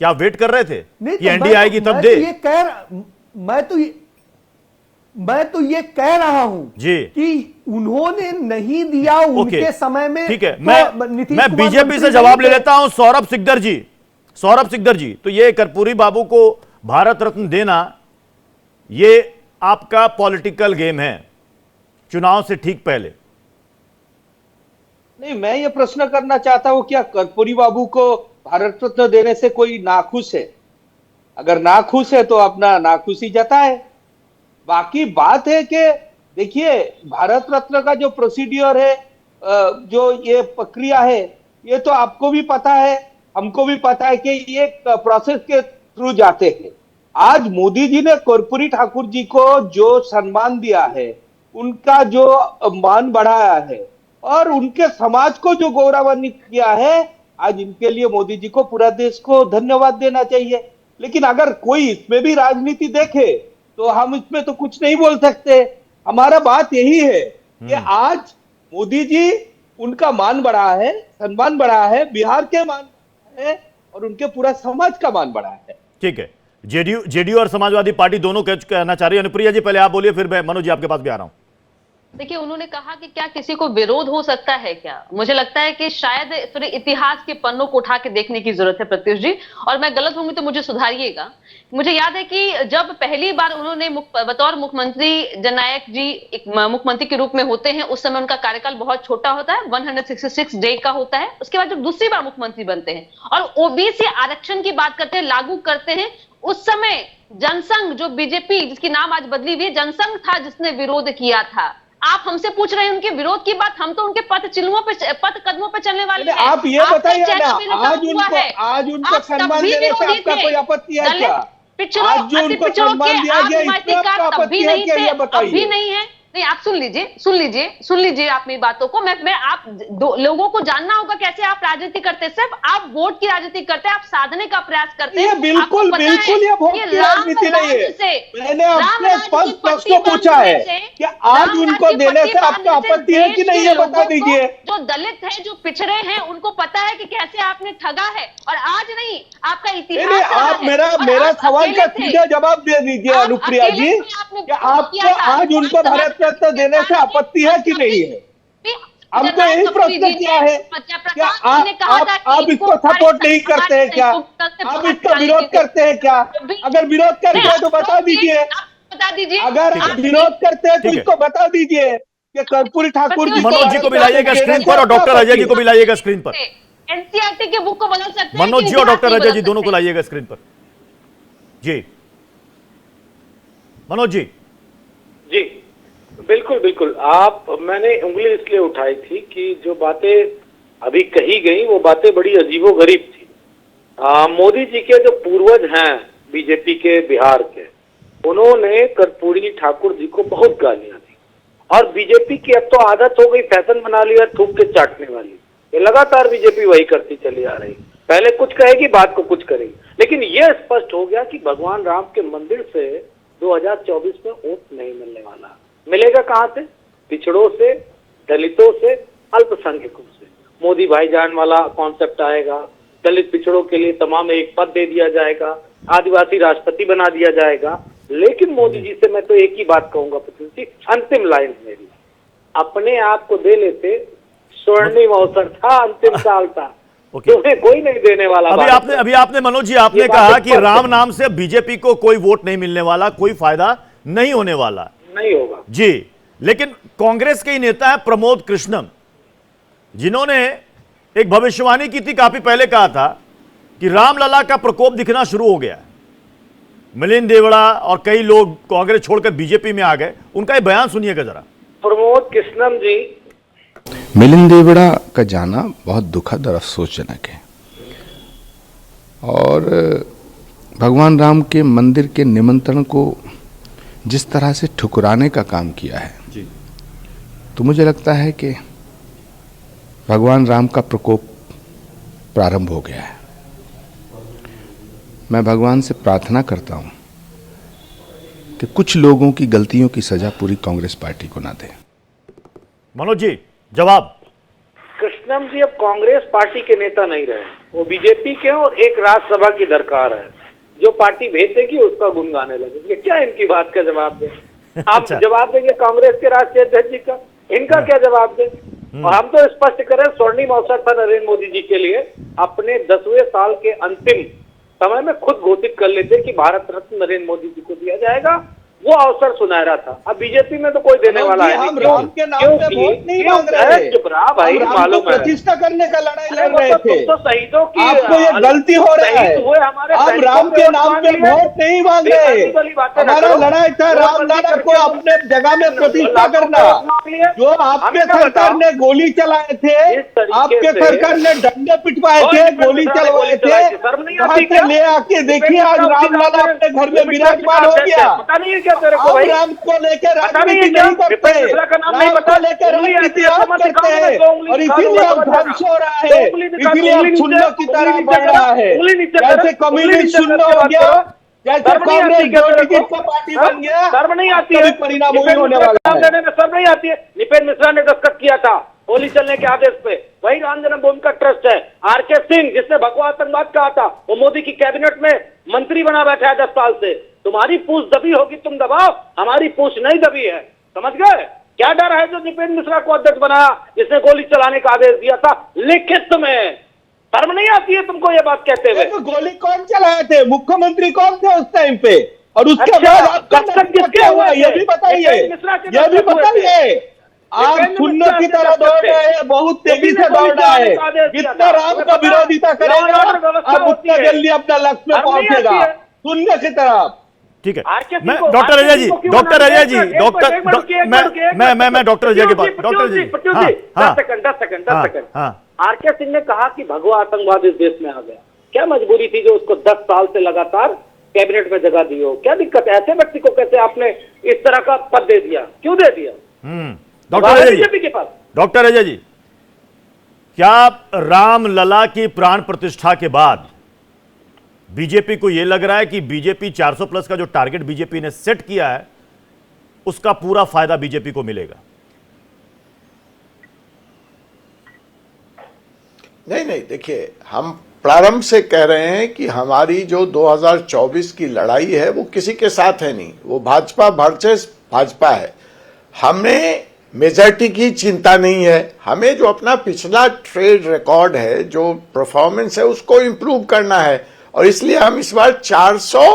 S1: क्या वेट कर रहे थे कि एनडीए आएगी तब दे?
S2: मैं तो ये कह रहा हूं जी कि उन्होंने नहीं दिया उनके समय में।
S1: ठीक है, मैं बीजेपी से जवाब ले लेता हूं। सौरभ सिकदर जी, सौरभ सिकदर जी, तो ये कर्पूरी बाबू को भारत रत्न देना ये आपका पॉलिटिकल गेम है चुनाव से ठीक पहले?
S8: नहीं, मैं ये प्रश्न करना चाहता हूं, क्या कर्पूरी बाबू को भारत रत्न देने से कोई नाखुश है? अगर नाखुश है तो अपना नाखुशी जताए। बाकी बात है कि देखिए, भारत रत्न का जो प्रोसीड्योर है, जो ये प्रक्रिया है, ये तो आपको भी पता है, हमको भी पता है कि ये प्रोसेस के थ्रू जाते हैं। आज मोदी जी ने कर्पूरी ठाकुर जी को जो सम्मान दिया है, उनका जो मान बढ़ाया है और उनके समाज को जो गौरवान्वित किया है, आज इनके लिए मोदी जी को, पूरा देश को धन्यवाद देना चाहिए। लेकिन अगर कोई इसमें भी राजनीति देखे तो हम इसमें तो कुछ नहीं बोल सकते। हमारा बात यही है कि आज मोदी जी, उनका मान बढ़ा है, सम्मान बढ़ा है, बिहार के मान है और उनके पूरा समाज का मान बढ़ा है।
S1: ठीक है, जेडीयू और समाजवादी पार्टी दोनों कहना चाह रही है। अनुप्रिया जी पहले आप बोलिए, फिर मैं मनोज जी आपके पास भी आ रहा हूं।
S11: देखिए, उन्होंने कहा कि क्या किसी को विरोध हो सकता है क्या? मुझे लगता है कि शायद थोड़े इतिहास के पन्नों को उठा के देखने की जरूरत है प्रत्युष जी, और मैं गलत होंगी तो मुझे सुधारिएगा। मुझे याद है कि जब पहली बार उन्होंने बतौर मुख्यमंत्री, जननायक जी एक मुख्यमंत्री के रूप में होते हैं, उस समय उनका कार्यकाल बहुत छोटा होता है, 166 डे का होता है। उसके बाद जब दूसरी बार मुख्यमंत्री बनते हैं और ओबीसी आरक्षण की बात करते हैं, लागू करते हैं, उस समय जनसंघ, जो बीजेपी जिसकी नाम आज बदली हुई है, जनसंघ था जिसने विरोध किया था। आप हमसे पूछ रहे हैं उनके विरोध की बात, हम तो उनके पथ कदमों पे चलने वाले हैं।
S8: आप ये बताइए ना, आज उनको सम्मान देने से आपका कोई आपत्ति है क्या? आज जो उनको सम्मान दिया गया, इसमें आपका आपत्ति है क्या? ये बताइए।
S11: अभी नहीं है। नहीं, आप सुन लीजिए आप मेरी बातों को। मैं आप लोगों को जानना होगा कैसे आप राजनीति करते हैं। सिर्फ आप वोट की राजनीति करते हैं, आप साधने का प्रयास करते हैं।
S8: ये बिल्कुल ये वोट की राजनीति नहीं है। मैंने आपसे स्पष्ट प्रश्न पूछा है कि आज उनको देने से आपका आपत्ति है कि नहीं, ये बता दीजिए।
S11: जो दलित है, जो पिछड़े हैं, उनको पता है कि कैसे आपने ठगा है, और आज नहीं, आपका इतिहास।
S8: आप मेरा सवाल का सीधा जवाब दे दीजिए अनुप्रिया जी, कि आपको आज उनको भारत रत्न देने से आपत्ति है कि नहीं है? हमको यही प्रश्न किया है। क्या आप इसको सपोर्ट नहीं करते हैं क्या? आप इसका विरोध करते हैं क्या? अगर विरोध करते हैं तो बता दीजिए। अगर आप विरोध करते हैं तो इसको बता दीजिए कि कर्पूरी ठाकुर जी।
S1: मनोज जी को भी लाइएगा स्क्रीन पर और डॉक्टर अजय जी को भी लाइएगा स्क्रीन पर।
S11: एनसीईआरटी के बुक को बदल सकते हैं।
S1: मनोज जी और डॉक्टर अजय जी दोनों को लाइएगा स्क्रीन पर। जी मनोज जी।
S3: जी बिल्कुल मैंने उंगली इसलिए उठाई थी कि जो बातें अभी कही गई वो बातें बड़ी अजीबोगरीब थी। मोदी जी के जो पूर्वज हैं बीजेपी के बिहार के, उन्होंने कर्पूरी ठाकुर जी को बहुत गालियां दी, और बीजेपी की अब तो आदत हो गई फैशन बना लिया थूक के चाटने वाली। ये लगातार बीजेपी वही करती चली आ रही, पहले कुछ कहेगी बाद को कुछ करेगी। लेकिन यह स्पष्ट हो गया कि भगवान राम के मंदिर से 2024 में वोट नहीं मिलने वाला। मिलेगा कहां से? पिछड़ों से, दलितों से, अल्पसंख्यकों से। मोदी भाईजान वाला कॉन्सेप्ट आएगा, दलित पिछड़ों के लिए तमाम एक पद दे दिया जाएगा, आदिवासी राष्ट्रपति बना दिया जाएगा। लेकिन मोदी जी से मैं तो एक ही बात कहूंगा, अंतिम लाइन मेरी, अपने आप को दे लेते, स्वर्णिम अवसर था, अंतिम साल था, तुम्हें कोई नहीं देने वाला।
S1: अभी आपने मनोज जी आपने कहा कि राम नाम से बीजेपी को कोई वोट नहीं मिलने वाला, कोई फायदा नहीं होने वाला,
S3: नहीं होगा
S1: जी। लेकिन कांग्रेस के ही नेता है प्रमोद कृष्णम, जिन्होंने एक भविष्यवाणी की थी, काफी पहले कहा था कि रामलला का प्रकोप दिखना शुरू हो गया। मिलिंद देवड़ा और कई लोग कांग्रेस छोड़कर बीजेपी में आ गए, उनका ये बयान सुनिएगा जरा।
S3: प्रमोद कृष्णम जी।
S12: मिलिंद देवड़ा का जाना बहुत दुखद और अफसोसजनक है, और भगवान राम के मंदिर के निमंत्रण को जिस तरह से ठुकराने का काम किया है जी, तो मुझे लगता है कि भगवान राम का प्रकोप प्रारंभ हो गया है। मैं भगवान से प्रार्थना करता हूं कि कुछ लोगों की गलतियों की सजा पूरी कांग्रेस पार्टी को ना दे।
S1: मनोज जी जवाब।
S3: कृष्णम जी अब कांग्रेस पार्टी के नेता नहीं रहे, वो बीजेपी के, और एक राज्यसभा की दरकार है, जो पार्टी भेज देगी उसका गुण गाने लगेंगे। क्या इनकी बात का जवाब दें? आप जवाब देंगे कांग्रेस के राष्ट्रीय अध्यक्ष जी का? इनका क्या जवाब दें? और हम तो स्पष्ट करें, स्वर्णिम अवसर था नरेंद्र मोदी जी के लिए, अपने 10वें साल के अंतिम समय में खुद घोषित कर लेते कि भारत रत्न नरेंद्र मोदी जी को दिया जाएगा। वो अवसर सुनहरा था। अब बीजेपी में तो कोई देने वाला है
S8: हम
S3: नहीं।
S8: राम के नाम पे वोट नहीं मांग रहे।
S3: चुप रहा भाई,
S8: हम राम
S3: मालूम
S8: को
S3: है
S8: प्रतिष्ठा करने का लड़ाई लड़ रहे थे।
S3: तो शहीदों की
S8: आपको ये गलती हो रहा है।
S3: हुए हमारे
S8: हम राम के नाम पे वोट नहीं मांग रहे। हमारा लड़ाई था रामलला को अपने जगह में प्रतिष्ठा करना। जो आपके सरकार ने गोली चलाए थे, आपके सरकार ने डंडे पिटवाए थे, गोली चलवाए थे, वहां से ले आके देखिए आज रामलला अपने घर में विराजमान हो गया।
S3: पता नहीं है क्या तेरे को
S8: आप
S3: भाई?
S8: राम को लेकर
S3: पता नहीं है
S8: राजनीति
S3: क्या?
S8: नहीं करते,
S3: दूसरा का नाम नहीं
S8: राम
S3: पता,
S8: को लेकर
S3: उंगली
S8: राजनीति
S3: ऐसे
S8: आप
S3: मत
S8: करते
S3: दिखाओ,
S8: हैं
S3: दो उंगली
S8: और
S3: दिखा
S8: इसीलिए
S3: दो,
S8: अब
S3: मत
S8: ध्वंस हो रहा
S3: दो
S8: है,
S3: उंगली दिखा,
S8: इसीलिए अब
S3: उंगली नीचे,
S8: शून्य की तरह
S3: उंगली
S8: बढ़
S3: नीचे
S8: रहा
S3: करो,
S8: है।
S3: उंगली नीचे
S8: जैसे
S3: करो,
S8: कम्युनिस्ट
S3: उंगली नीचे
S8: शून्य
S3: करके
S8: हो
S3: बात
S8: गया,
S3: करो।
S8: जैसे
S3: शर्म नहीं
S8: कांग्रेस
S3: आती क्या
S8: दो
S3: तेरे
S8: टिकट
S3: को?
S8: का पार्टी
S3: हाँ?
S8: बन गया,
S3: शर्म नहीं आती
S8: उसका
S3: है?
S8: भी परिणाम वही
S3: निपेंद्र
S8: होने
S3: मिश्रा
S8: वाला
S3: का नाम
S8: है।
S3: लेने में शर्म नहीं आती है? निपेंद्र मिश्रा ने दस्तखत किया था होली चलने के आदेश पे, वही राम जन्मभूमि का ट्रस्ट है। आर.के. सिंह जिसने भगवा आतंकवाद कहा था, वो मोदी की कैबिनेट में मंत्री बना बैठा है 10 साल से। तुम्हारी पूछ दबी होगी, तुम दबाओ, हमारी पूछ नहीं दबी है, समझ गए? क्या डर है जो निपेंद्र मिश्रा को अध्यक्ष बनाया, जिसने गोली चलाने का आदेश दिया था लिखित में? शर्म नहीं आती है तुमको ये बात कहते हुए?
S8: तो गोली कौन चलाए थे? मुख्यमंत्री कौन थे उस टाइम पे? और उसके
S3: अच्छा,
S8: बाद आपका
S3: दस्तक किसके
S8: क्या हुआ
S3: हुए
S8: ये
S3: थे?
S8: भी बताइए,
S3: निपेंद्र मिश्रा के
S8: ये भी
S3: दस्तक हुए थे।
S8: बताइए। आप
S3: निपेंद्र
S8: शून्य
S3: मिश्रा
S8: की
S3: के
S8: तरह
S3: दस्तक
S8: दौड़
S3: थे।
S8: रहे हैं, बहुत तेजी
S3: उसी ने
S8: से दौड़
S3: गोली
S8: रहा
S3: चलाने
S8: है।
S3: का आदेश दिया
S8: जितना
S3: था।
S8: राम
S3: तुम्हें
S8: का
S3: पता है?
S8: विरोधिता
S3: लॉ एंड
S8: करेगा,
S3: ऑर्डर व्यवस्था
S8: अब
S3: होती
S8: उतना
S3: है।
S8: जल्दी अपना लक्ष्य में
S3: शर्म नहीं
S8: पहुंचेगा।
S3: आती है?
S8: शून्य की तरफ।
S1: ठीक है,
S3: आर.के.
S1: मैं
S3: सिंह को-
S1: डॉक्टर
S3: आर.के.
S1: अजय
S3: सिंह
S1: जी,
S3: को क्यों
S1: डॉक्टर
S3: बना
S1: अजय
S3: दिया?
S1: जी,
S3: एक मिनट,
S1: डॉक्टर
S3: एक मिनट, एक
S1: मैं
S3: मिनट, एक
S1: मैं
S3: मिनट।
S1: मैं मैं डॉक्टर अजय के पास, डॉक्टर जी, हाँ, हाँ,
S3: 10 सेकंड 10 सेकंड 10
S1: हाँ,
S3: सेकंड।
S1: हाँ।
S3: आर.के. सिंह ने कहा कि भगवा आतंकवाद इस देश में आ गया। क्या मजबूरी थी जो उसको 10 साल से लगातार कैबिनेट में जगह दी हो? क्या दिक्कत है? ऐसे व्यक्ति को कैसे आपने इस तरह का पद दे दिया? क्यों दे दिया?
S1: डॉक्टर अजय जी,
S3: बीजेपी के पास
S1: डॉक्टर अजय जी, क्या रामलला की प्राण प्रतिष्ठा के बाद बीजेपी को यह लग रहा है कि बीजेपी 400 प्लस का जो टारगेट बीजेपी ने सेट किया है उसका पूरा फायदा बीजेपी को मिलेगा?
S9: नहीं नहीं, देखिए, हम प्रारंभ से कह रहे हैं कि हमारी जो 2024 की लड़ाई है वो किसी के साथ है नहीं, वो भाजपा वर्सेस भाजपा है। हमें मेजॉरिटी की चिंता नहीं है, हमें जो अपना पिछला ट्रेड रिकॉर्ड है, जो परफॉर्मेंस है, उसको इंप्रूव करना है। और इसलिए हम इस बार 400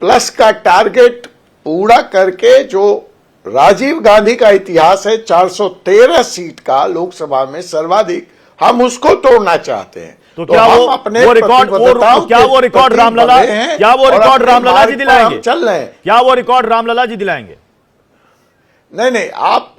S9: प्लस का टारगेट पूरा करके, जो राजीव गांधी का इतिहास है 413 सीट का लोकसभा में सर्वाधिक, हम उसको तोड़ना चाहते हैं।
S1: तो क्या
S9: हम
S1: वो रिकॉर्ड, क्या वो रिकॉर्ड रामलला, क्या वो रिकॉर्ड रामलला जी दिलाएंगे?
S9: चल रहे हैं।
S1: क्या वो रिकॉर्ड रामलला जी दिलाएंगे?
S9: नहीं नहीं, आप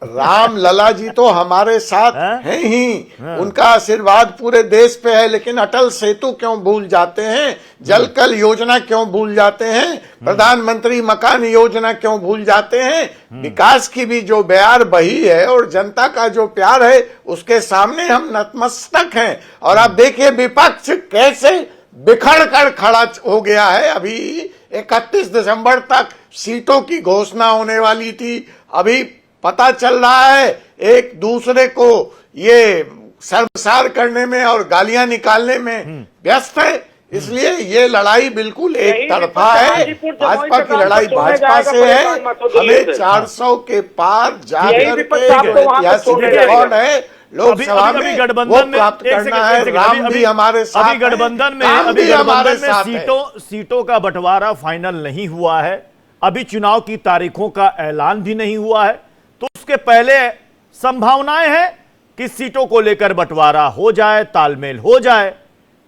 S9: रामलला जी तो हमारे साथ हैं ही, उनका आशीर्वाद पूरे देश पे है, लेकिन अटल सेतु क्यों भूल जाते हैं? जल कल योजना क्यों भूल जाते हैं? प्रधानमंत्री मकान योजना क्यों भूल जाते हैं? विकास की भी जो बयार बही है और जनता का जो प्यार है, उसके सामने हम नतमस्तक हैं। और आप देखिए विपक्ष कैसे बिखर कर खड़ा हो गया है। अभी 31 दिसंबर तक सीटों की घोषणा होने वाली थी, अभी पता चल रहा है एक दूसरे को ये शर्मसार करने में और गालियां निकालने में व्यस्त है। इसलिए ये लड़ाई बिल्कुल एक तरफा है। भाजपा की लड़ाई भाजपा से है, हमें 400 के पार जाकर के जो ऐतिहासिक रिकॉर्ड है लोकसभा में वो प्राप्त करना है। राम भी हमारे साथ,
S1: अभी गठबंधन में सीटों का बंटवारा फाइनल नहीं हुआ है, अभी चुनाव की तारीखों का ऐलान भी नहीं हुआ है, तो उसके पहले संभावनाएं हैं कि सीटों को लेकर बंटवारा हो जाए, तालमेल हो जाए।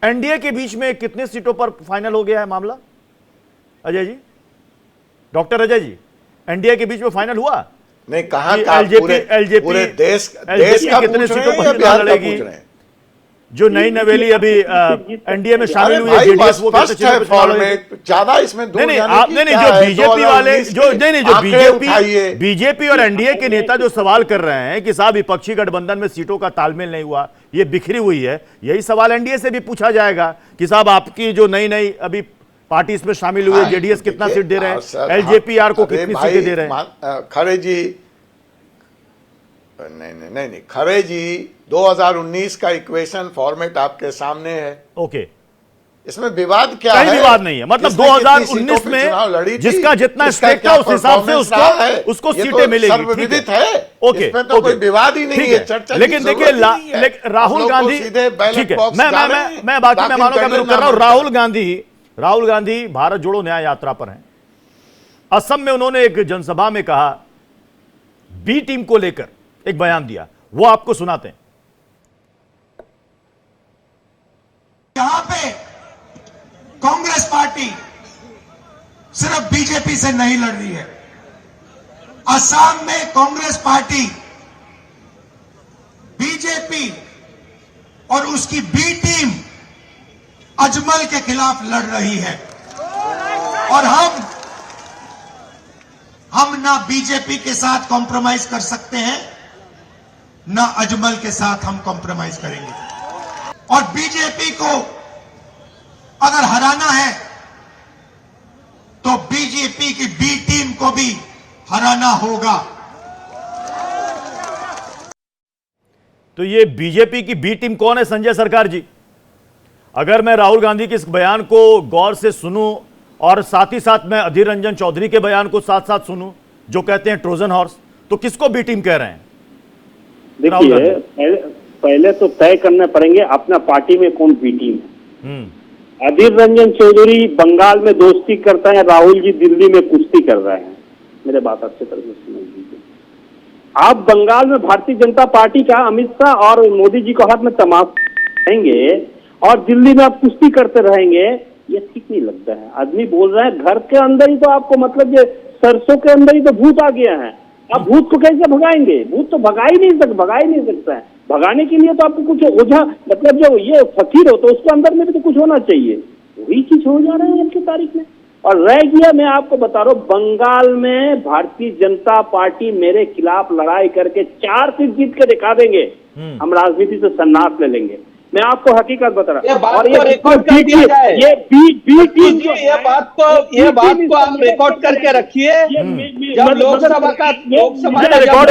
S1: एनडीए के बीच में कितने सीटों पर फाइनल हो गया है मामला अजय जी, डॉक्टर अजय जी? एनडीए के बीच में फाइनल हुआ
S9: नहीं? कहां का?
S1: एलजेपी
S9: पूरे देश का
S1: कितने सीटों पर
S9: बिहार
S1: लड़ेगी? जो नई नवेली अभी एनडीए में शामिल हुई है,
S9: जेडीएस, वो कैसे फॉर्मेट ज्यादा इसमें दूर जाने की
S1: जो बीजेपी वाले जो बीजेपी और एनडीए के नेता जो सवाल कर रहे हैं कि साहब विपक्षी गठबंधन में सीटों का तालमेल नहीं हुआ, ये बिखरी हुई है, यही सवाल एनडीए से भी पूछा जाएगा कि साहब आपकी जो नई नई अभी पार्टी इसमें शामिल हुई है, जेडीएस कितना सीट दे रहे हैं, एलजेपीआर को कितनी सीटें दे रहे हैं?
S9: खरे जी, नहीं, खरे जी, 2019 का इक्वेशन फॉर्मेट आपके सामने है।
S1: ओके,
S9: इसमें विवाद क्या
S1: कहीं
S9: है?
S1: विवाद नहीं है। मतलब
S9: किसने कितनी
S1: 2019
S9: सीटों पे चुनाव लड़ी
S1: में
S9: थी,
S1: जिसका जितना
S9: किसका
S1: स्टेक
S9: क्या
S1: था उस हिसाब से
S9: परफॉर्मेंस रहा है,
S1: उसको
S9: ये
S1: सीटें
S9: तो
S1: मिलेगी।
S9: सर्वविदित है।
S1: ओके,
S9: इसमें तो कोई विवाद ही नहीं
S1: ठीक
S9: है, चर्चा की
S1: लेकिन देखिए
S9: जरूरत ही नहीं है।
S1: राहुल
S9: हम लोग तो
S1: गांधी,
S9: सीधे बैलेट
S1: ठीक है,
S9: बॉक्स
S1: मैं बाकी
S9: दाखिल
S1: मेहमानों का
S9: करने
S1: विरोध कर रहा हूं।
S9: नामांकन।
S1: राहुल गांधी भारत जोड़ो न्याय यात्रा पर हैं। असम में उन्होंने एक जनसभा में कहा, बी टीम को लेकर एक बयान दिया, वो आपको सुनाते हैं।
S13: यहां पे कांग्रेस पार्टी सिर्फ बीजेपी से नहीं लड़ रही है। असम में कांग्रेस पार्टी बीजेपी और उसकी बी टीम अजमल के खिलाफ लड़ रही है। और हम ना बीजेपी के साथ कॉम्प्रोमाइज कर सकते हैं, ना अजमल के साथ हम कॉम्प्रोमाइज करेंगे। और बीजेपी को अगर हराना है तो बीजेपी की बी टीम को भी हराना होगा।
S1: तो ये बीजेपी की बी टीम कौन है संजय सरकार जी? अगर मैं राहुल गांधी के इस बयान को गौर से सुनूं और साथ ही साथ मैं अधीर रंजन चौधरी के बयान को साथ साथ सुनूं जो कहते हैं ट्रोजन हॉर्स, तो किसको बी टीम कह रहे हैं?
S5: देखिए, पहले तो तय करने पड़ेंगे अपना पार्टी में कौन बी टीम है। अधीर रंजन चौधरी बंगाल में दोस्ती करता है, राहुल जी दिल्ली में कुश्ती कर रहे हैं। मेरे बात अच्छे तरह से समझ लीजिए। आप बंगाल में भारतीय जनता पार्टी का अमित शाह और मोदी जी को हाथ में तमाशा रहेंगे और दिल्ली में आप कुश्ती करते रहेंगे, ये ठीक नहीं लगता है। आदमी बोल रहा है घर के अंदर ही तो आपको मतलब ये सरसों के अंदर ही तो भूत आ गया है। आप भूत को कैसे भगाएंगे? भूत तो भगा ही नहीं सकता है। भगाने के लिए तो आपको कुछ ओझा मतलब जो ये फकीर हो तो उसके अंदर में भी तो कुछ होना चाहिए। वही चीज हो जा रहा है आज की तारीख में। और रह गया, मैं आपको बता रहा हूँ, बंगाल में भारतीय जनता पार्टी मेरे खिलाफ लड़ाई करके 4 सीट जीत के दिखा देंगे, हम राजनीति से संन्यास ले लेंगे। मैं आपको हकीकत बता रहा हूँ। और ये बात को आप रिकॉर्ड करके रखिए। जब लोकसभा
S1: रिकॉर्ड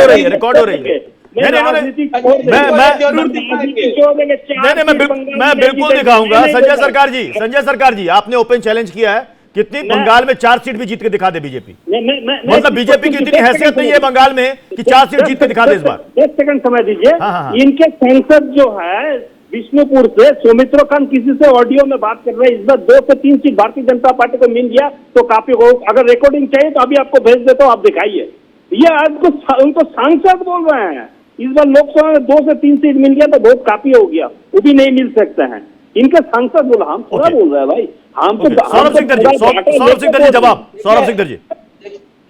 S1: हो रही है। मैं बिल्कुल दिखाऊंगा। संजय सरकार जी आपने ओपन चैलेंज किया है, कितनी बंगाल में 4 सीट भी जीत के दिखा दे बीजेपी। मतलब बीजेपी की इतनी हैसियत नहीं है बंगाल में कि 4 सीट जीत के दिखा दे इस बार।
S5: 1 सेकंड समय दीजिए। इनके सांसद जो है विष्णुपुर से सौमित्र खान किसी से ऑडियो में बात कर रहे हैं, इस बार 2 से 3 सीट भारतीय जनता पार्टी को मिल गया तो काफी हो। अगर रिकॉर्डिंग चाहिए तो अभी आपको भेज देता हूं, आप दिखाइए। ये आज उनको सांसद बोल रहे हैं। इस बार लोकसभा में 2 से 3 सीट मिल गया तो बहुत काफी हो गया, वो भी नहीं मिल सकते हैं। इनके सांसद बोला, हम थोड़ा बोल रहे हैं भाई। हम तो
S1: सौरभ सिंह जी जवाब। सौरभ सिंह जी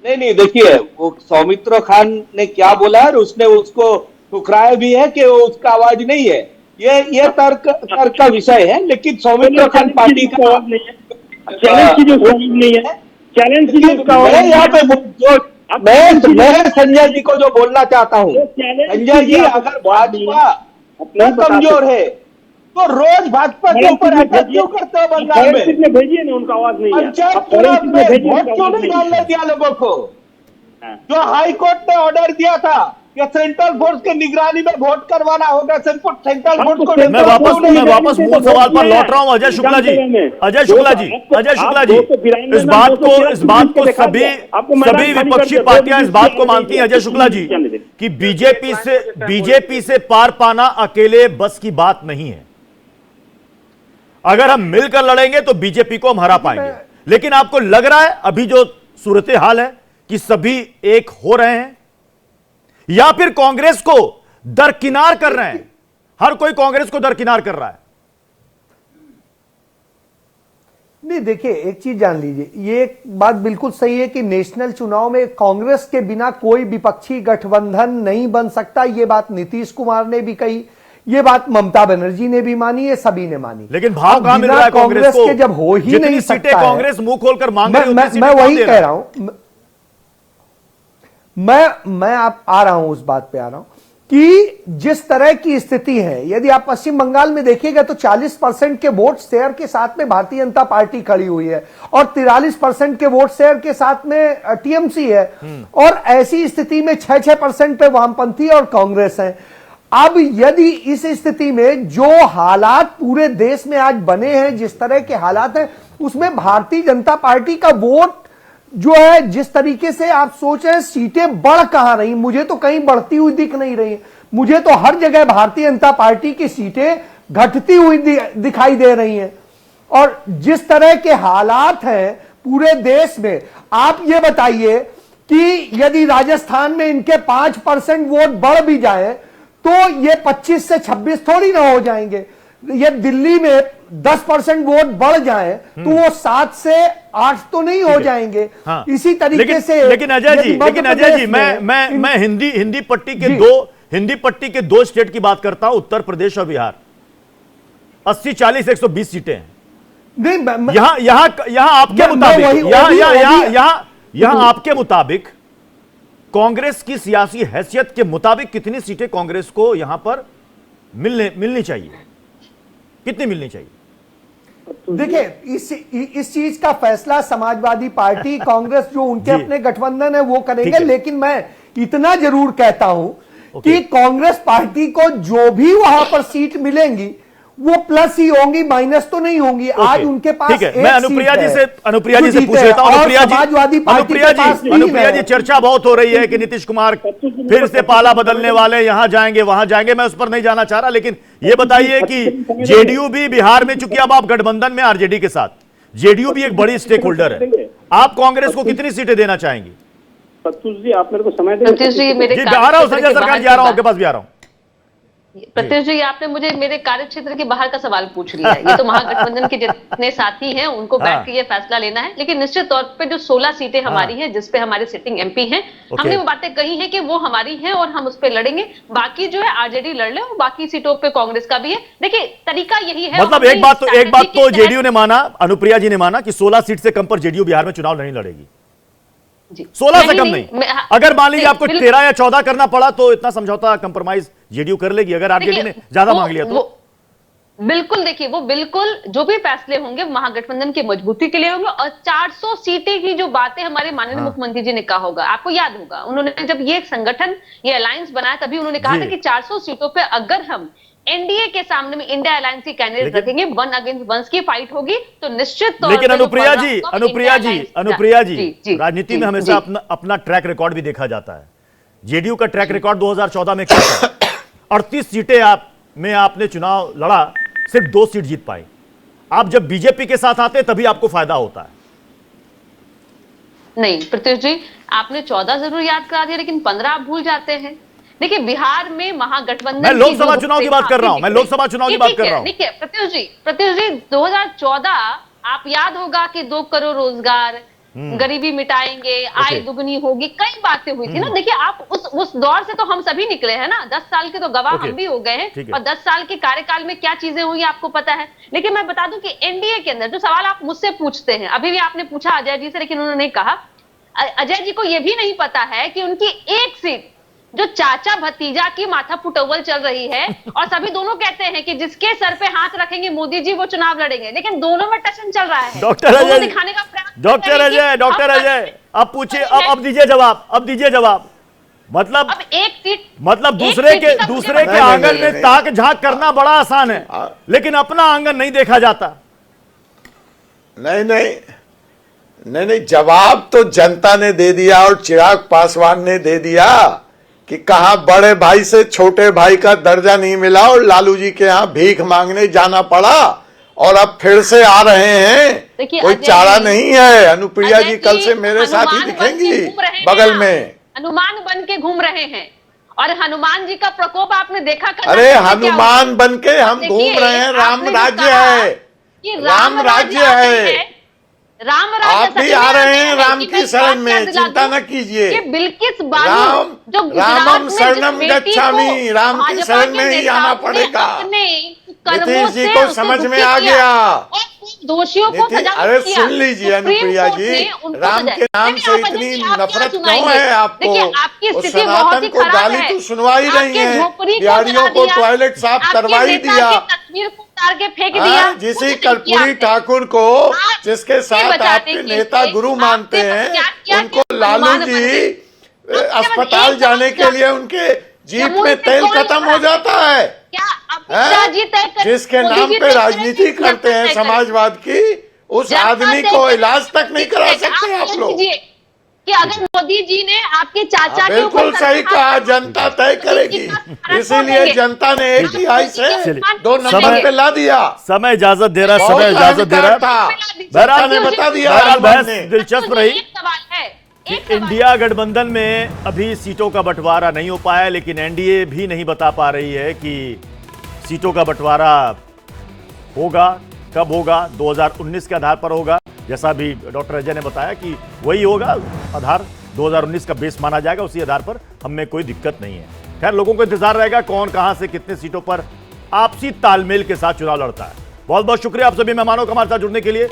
S8: नहीं, देखिए वो सौमित्र खान ने क्या बोला और उसने उसको ठुकराया भी है कि वो उसका आवाज नहीं है। ये तर्क का विषय है, लेकिन सौमित्र खान पार्टी का आवाज नहीं है। चैलेंज की जो नहीं है, चैलेंज की जो यहाँ पे मैं संजय जी को जो बोलना चाहता हूँ, संजय जी अगर भाजपा कमजोर है तो रोज भाजपा के ऊपर अटैक क्यों करते हो? बंगाल में भेजिए ना, उनका आवाज नहीं है। पंचायत चुनाव में वोट क्यों नहीं डालने दिया लोगों को? जो हाई कोर्ट ने ऑर्डर दिया था कि सेंट्रल फोर्स के निगरानी में वोट करवाना होगा, सेंट्रल फोर्स को
S1: मैं वापस मूल सवाल पर लौट रहा हूं। अजय शुक्ला जी इस बात को सभी विपक्षी पार्टियां इस बात को मानती हैं, अजय शुक्ला जी, कि बीजेपी से पार पाना अकेले बस की बात नहीं है। अगर हम मिलकर लड़ेंगे तो बीजेपी को हम हरा पाएंगे। लेकिन आपको लग रहा है अभी जो सूरत हाल है कि सभी एक हो रहे हैं या फिर कांग्रेस को दरकिनार कर रहे हैं? हर कोई कांग्रेस को दरकिनार कर रहा है।
S2: नहीं, देखिए एक चीज जान लीजिए, ये बात बिल्कुल सही है कि नेशनल चुनाव में कांग्रेस के बिना कोई विपक्षी गठबंधन नहीं बन सकता। ये बात नीतीश कुमार ने भी कही, ये बात ममता बनर्जी ने भी मानी, ये सभी ने मानी।
S1: लेकिन भाव कहां मिल रहा है कांग्रेस को?
S2: के जब हो ही नहीं सकता है,
S1: कांग्रेस मुंह खोलकर मांग रही है,
S2: मैं वही कह रहा हूं। मैं आप आ रहा हूं, उस बात पे आ रहा हूं कि जिस तरह की स्थिति है, यदि आप पश्चिम बंगाल में देखिएगा तो 40% के वोट शेयर के साथ में भारतीय जनता पार्टी खड़ी हुई है और 43% के वोट शेयर के साथ में टीएमसी है, और ऐसी स्थिति में 6% पे वामपंथी और कांग्रेस है। अब यदि इस स्थिति में जो हालात पूरे देश में आज बने हैं, जिस तरह के हालात हैं, उसमें भारतीय जनता पार्टी का वोट जो है, जिस तरीके से आप सोच रहे हैं, सीटें बढ़ कहां रही, मुझे तो कहीं बढ़ती हुई दिख नहीं रही। मुझे तो हर जगह भारतीय जनता पार्टी की सीटें घटती हुई दिखाई दे रही हैं। और जिस तरह के हालात हैं पूरे देश में, आप ये बताइए कि यदि राजस्थान में इनके 5% वोट बढ़ भी जाए तो ये 25 से 26 थोड़ी ना हो जाएंगे। ये दिल्ली में 10% वोट बढ़ जाए तो वो 7 से 8 तो नहीं हो जाएंगे। हाँ। इसी तरीके से
S1: लेकिन अजय जी मैं हिंदी पट्टी के दो स्टेट की बात करता हूं, उत्तर प्रदेश और बिहार। 80-40 120 सीटें हैं। नहीं, यहां आपके मुताबिक यहां आपके मुताबिक कांग्रेस की सियासी हैसियत के मुताबिक कितनी सीटें कांग्रेस को यहां पर मिलनी चाहिए, कितनी मिलनी चाहिए?
S2: देखिए, इस चीज का फैसला समाजवादी पार्टी कांग्रेस जो उनके अपने गठबंधन है वो करेंगे। लेकिन मैं इतना जरूर कहता हूं कि कांग्रेस पार्टी को जो भी वहां पर सीट मिलेंगी वो प्लस ही होंगी, माइनस तो नहीं होंगी। आज उनके पास
S1: ठीक है। मैं अनुप्रिया जी से पूछ लेता हूं। अनुप्रिया जी, चर्चा बहुत हो रही है कि नीतीश कुमार फिर से पाला बदलने वाले, यहां जाएंगे वहां जाएंगे। मैं उस पर नहीं जाना चाह रहा, लेकिन यह बताइए कि जेडीयू भी बिहार में, चूंकि अब आप गठबंधन में आरजेडी के साथ, जेडीयू भी एक बड़ी स्टेक होल्डर है, आप कांग्रेस को कितनी सीटें देना चाहेंगी?
S5: प्रत्युष जी, आप मेरे को समय दें।
S1: आ रहा हूं संजय सरकार जी, आ रहा हूं, आपके पास भी आ रहा हूं।
S11: प्रत्युष जी, आपने मुझे मेरे कार्य क्षेत्र के बाहर का सवाल पूछ लिया है। ये तो महागठबंधन के जितने साथी हैं उनको बैठ के ये फैसला लेना है। लेकिन निश्चित तौर पे जो 16 सीटें हमारी हैं, जिसपे हमारे सिटिंग एमपी हैं, हमने वो बातें कही हैं कि वो हमारी हैं और हम उस पर लड़ेंगे। बाकी जो है आरजेडी लड़ ले और बाकी सीटों पे कांग्रेस का भी है। देखिए, तरीका यही है।
S1: मतलब एक बात तो जेडीयू ने माना, अनुप्रिया जी ने माना कि 16 सीट से कम पर जेडीयू बिहार में चुनाव नहीं लड़ेगी। 16 से कम नहीं। अगर मान लीजिए आपको 13 या 14 करना पड़ा तो इतना समझौता, कंप्रोमाइज जेडीयू कर लेगी, अगर आरजेडी ने ज्यादा मांग लिया तो।
S11: बिल्कुल, देखिए, वो बिल्कुल जो भी फैसले होंगे महागठबंधन की मजबूती के लिए होंगे। और 400 सीटें की जो बातें हमारे माननीय मुख्यमंत्री जी ने कहा होगा, आपको याद होगा, उन्होंने जब ये संगठन, ये अलायंस बनाया, तभी उन्होंने कहा था कि 400 सीटों पे अगर हम एनडीए के सामने में इंडिया अलायंस की कैंडिडेट रखेंगे, 1 अगेंस्ट 1 की फाइट होगी, तो निश्चित तौर
S1: लेकिन अनुप्रिया जी, राजनीति में हमेशा अपना ट्रैक रिकॉर्ड भी देखा जाता है। जेडीयू का ट्रैक रिकॉर्ड 2014 में क्या था? 38 सीटें आपने चुनाव लड़ा, सिर्फ 2 सीट जीत पाई। आप जब बीजेपी के साथ आते तभी आपको फायदा होता है।
S11: नहीं प्रत्युष जी, आपने 14 जरूर याद करा दिया, लेकिन 15 आप भूल जाते हैं। देखिए, बिहार में महागठबंधन,
S1: मैं लोकसभा चुनाव की बात कर रहा हूं,
S11: देखिए प्रत्युष जी 2014 आप याद होगा कि 2 करोड़ रोजगार, गरीबी मिटाएंगे, आय दुगनी होगी, कई बातें हुई थी ना। देखिए, आप उस दौर से तो हम सभी निकले हैं ना, 10 साल के तो गवाह हम भी हो गए हैं। और 10 साल के कार्यकाल में क्या चीजें हुई आपको पता है। लेकिन मैं बता दूं कि एनडीए के अंदर जो सवाल आप मुझसे पूछते हैं, अभी भी आपने पूछा अजय जी से, लेकिन उन्होंने नहीं कहा। अजय जी को यह भी नहीं पता है कि उनकी एक सीट जो चाचा भतीजा की माथा फुटौल चल रही है, और सभी दोनों कहते हैं कि जिसके सर पे हाथ रखेंगे मोदी जी वो चुनाव लड़ेंगे, लेकिन दोनों में टशन चल रहा है।
S1: डॉक्टर अजय, अब पूछिए, अब दीजिए जवाब। मतलब
S11: अब एक सीट,
S1: मतलब दूसरे के आंगन में ताक झांक करना बड़ा आसान है, लेकिन अपना आंगन नहीं देखा जाता।
S9: नहीं, जवाब तो जनता ने दे दिया और चिराग पासवान ने दे दिया कि कहा बड़े भाई से छोटे भाई का दर्जा नहीं मिला और लालू जी के यहाँ भीख मांगने जाना पड़ा, और अब फिर से आ रहे हैं। कोई चारा नहीं है। अनुप्रिया जी कल से मेरे साथ ही दिखेंगी बगल में,
S11: हनुमान बन के घूम रहे हैं। और हनुमान जी का प्रकोप आपने देखा?
S9: अरे हनुमान बन के हम घूम रहे हैं। राम राज्य है, आप भी आ रहे हैं राम की शरण में, चिंता न कीजिए।
S11: बिल्किस बानो
S9: रामम शरणम गच्छामि, राम की शरण में ही आना पड़ेगा। नीतीश जी को समझ में आ गया।
S11: दोषियों को सजा
S9: अरे सुन लीजिए अनुप्रिया जी, राम के नाम से इतनी नफरत क्यों है आपको? सनातन को गाली तो सुनवा ही रही है, बिहारियों को टॉयलेट साफ करवा ही दिया। जिसी कर्पूरी ठाकुर को, जिसके साथ आपके नेता गुरु मानते हैं, उनको लालू जी अस्पताल जाने के लिए उनके जीत में तेल खत्म हो जाता है? जिसके नाम पे राजनीति करते हैं समाजवाद की, उस आदमी को इलाज तक नहीं करा सकते आप लोग।
S11: कि अगर मोदी जी ने आपके चाचा के ऊपर
S9: बिल्कुल सही कहा, जनता तय करेगी, इसीलिए जनता ने 1 तिहाई से 2 नंबर पे ला दिया।
S1: समय इजाजत दे रहा है, समय इजाजत दे रहा है।
S9: जनता ने बता दिया।
S1: बहस दिलचस्प रही कि इंडिया गठबंधन में अभी सीटों का बंटवारा नहीं हो पाया, लेकिन एनडीए भी नहीं बता पा रही है कि सीटों का बंटवारा होगा कब होगा। 2019 के आधार पर होगा, जैसा भी डॉक्टर अजय ने बताया कि वही होगा आधार, 2019 का बेस माना जाएगा, उसी आधार पर हमें कोई दिक्कत नहीं है। खैर, लोगों को इंतजार रहेगा कौन कहां से कितने सीटों पर आपसी तालमेल के साथ चुनाव लड़ता है। बहुत बहुत शुक्रिया आप सभी मेहमानों का हमारे साथ जुड़ने के लिए।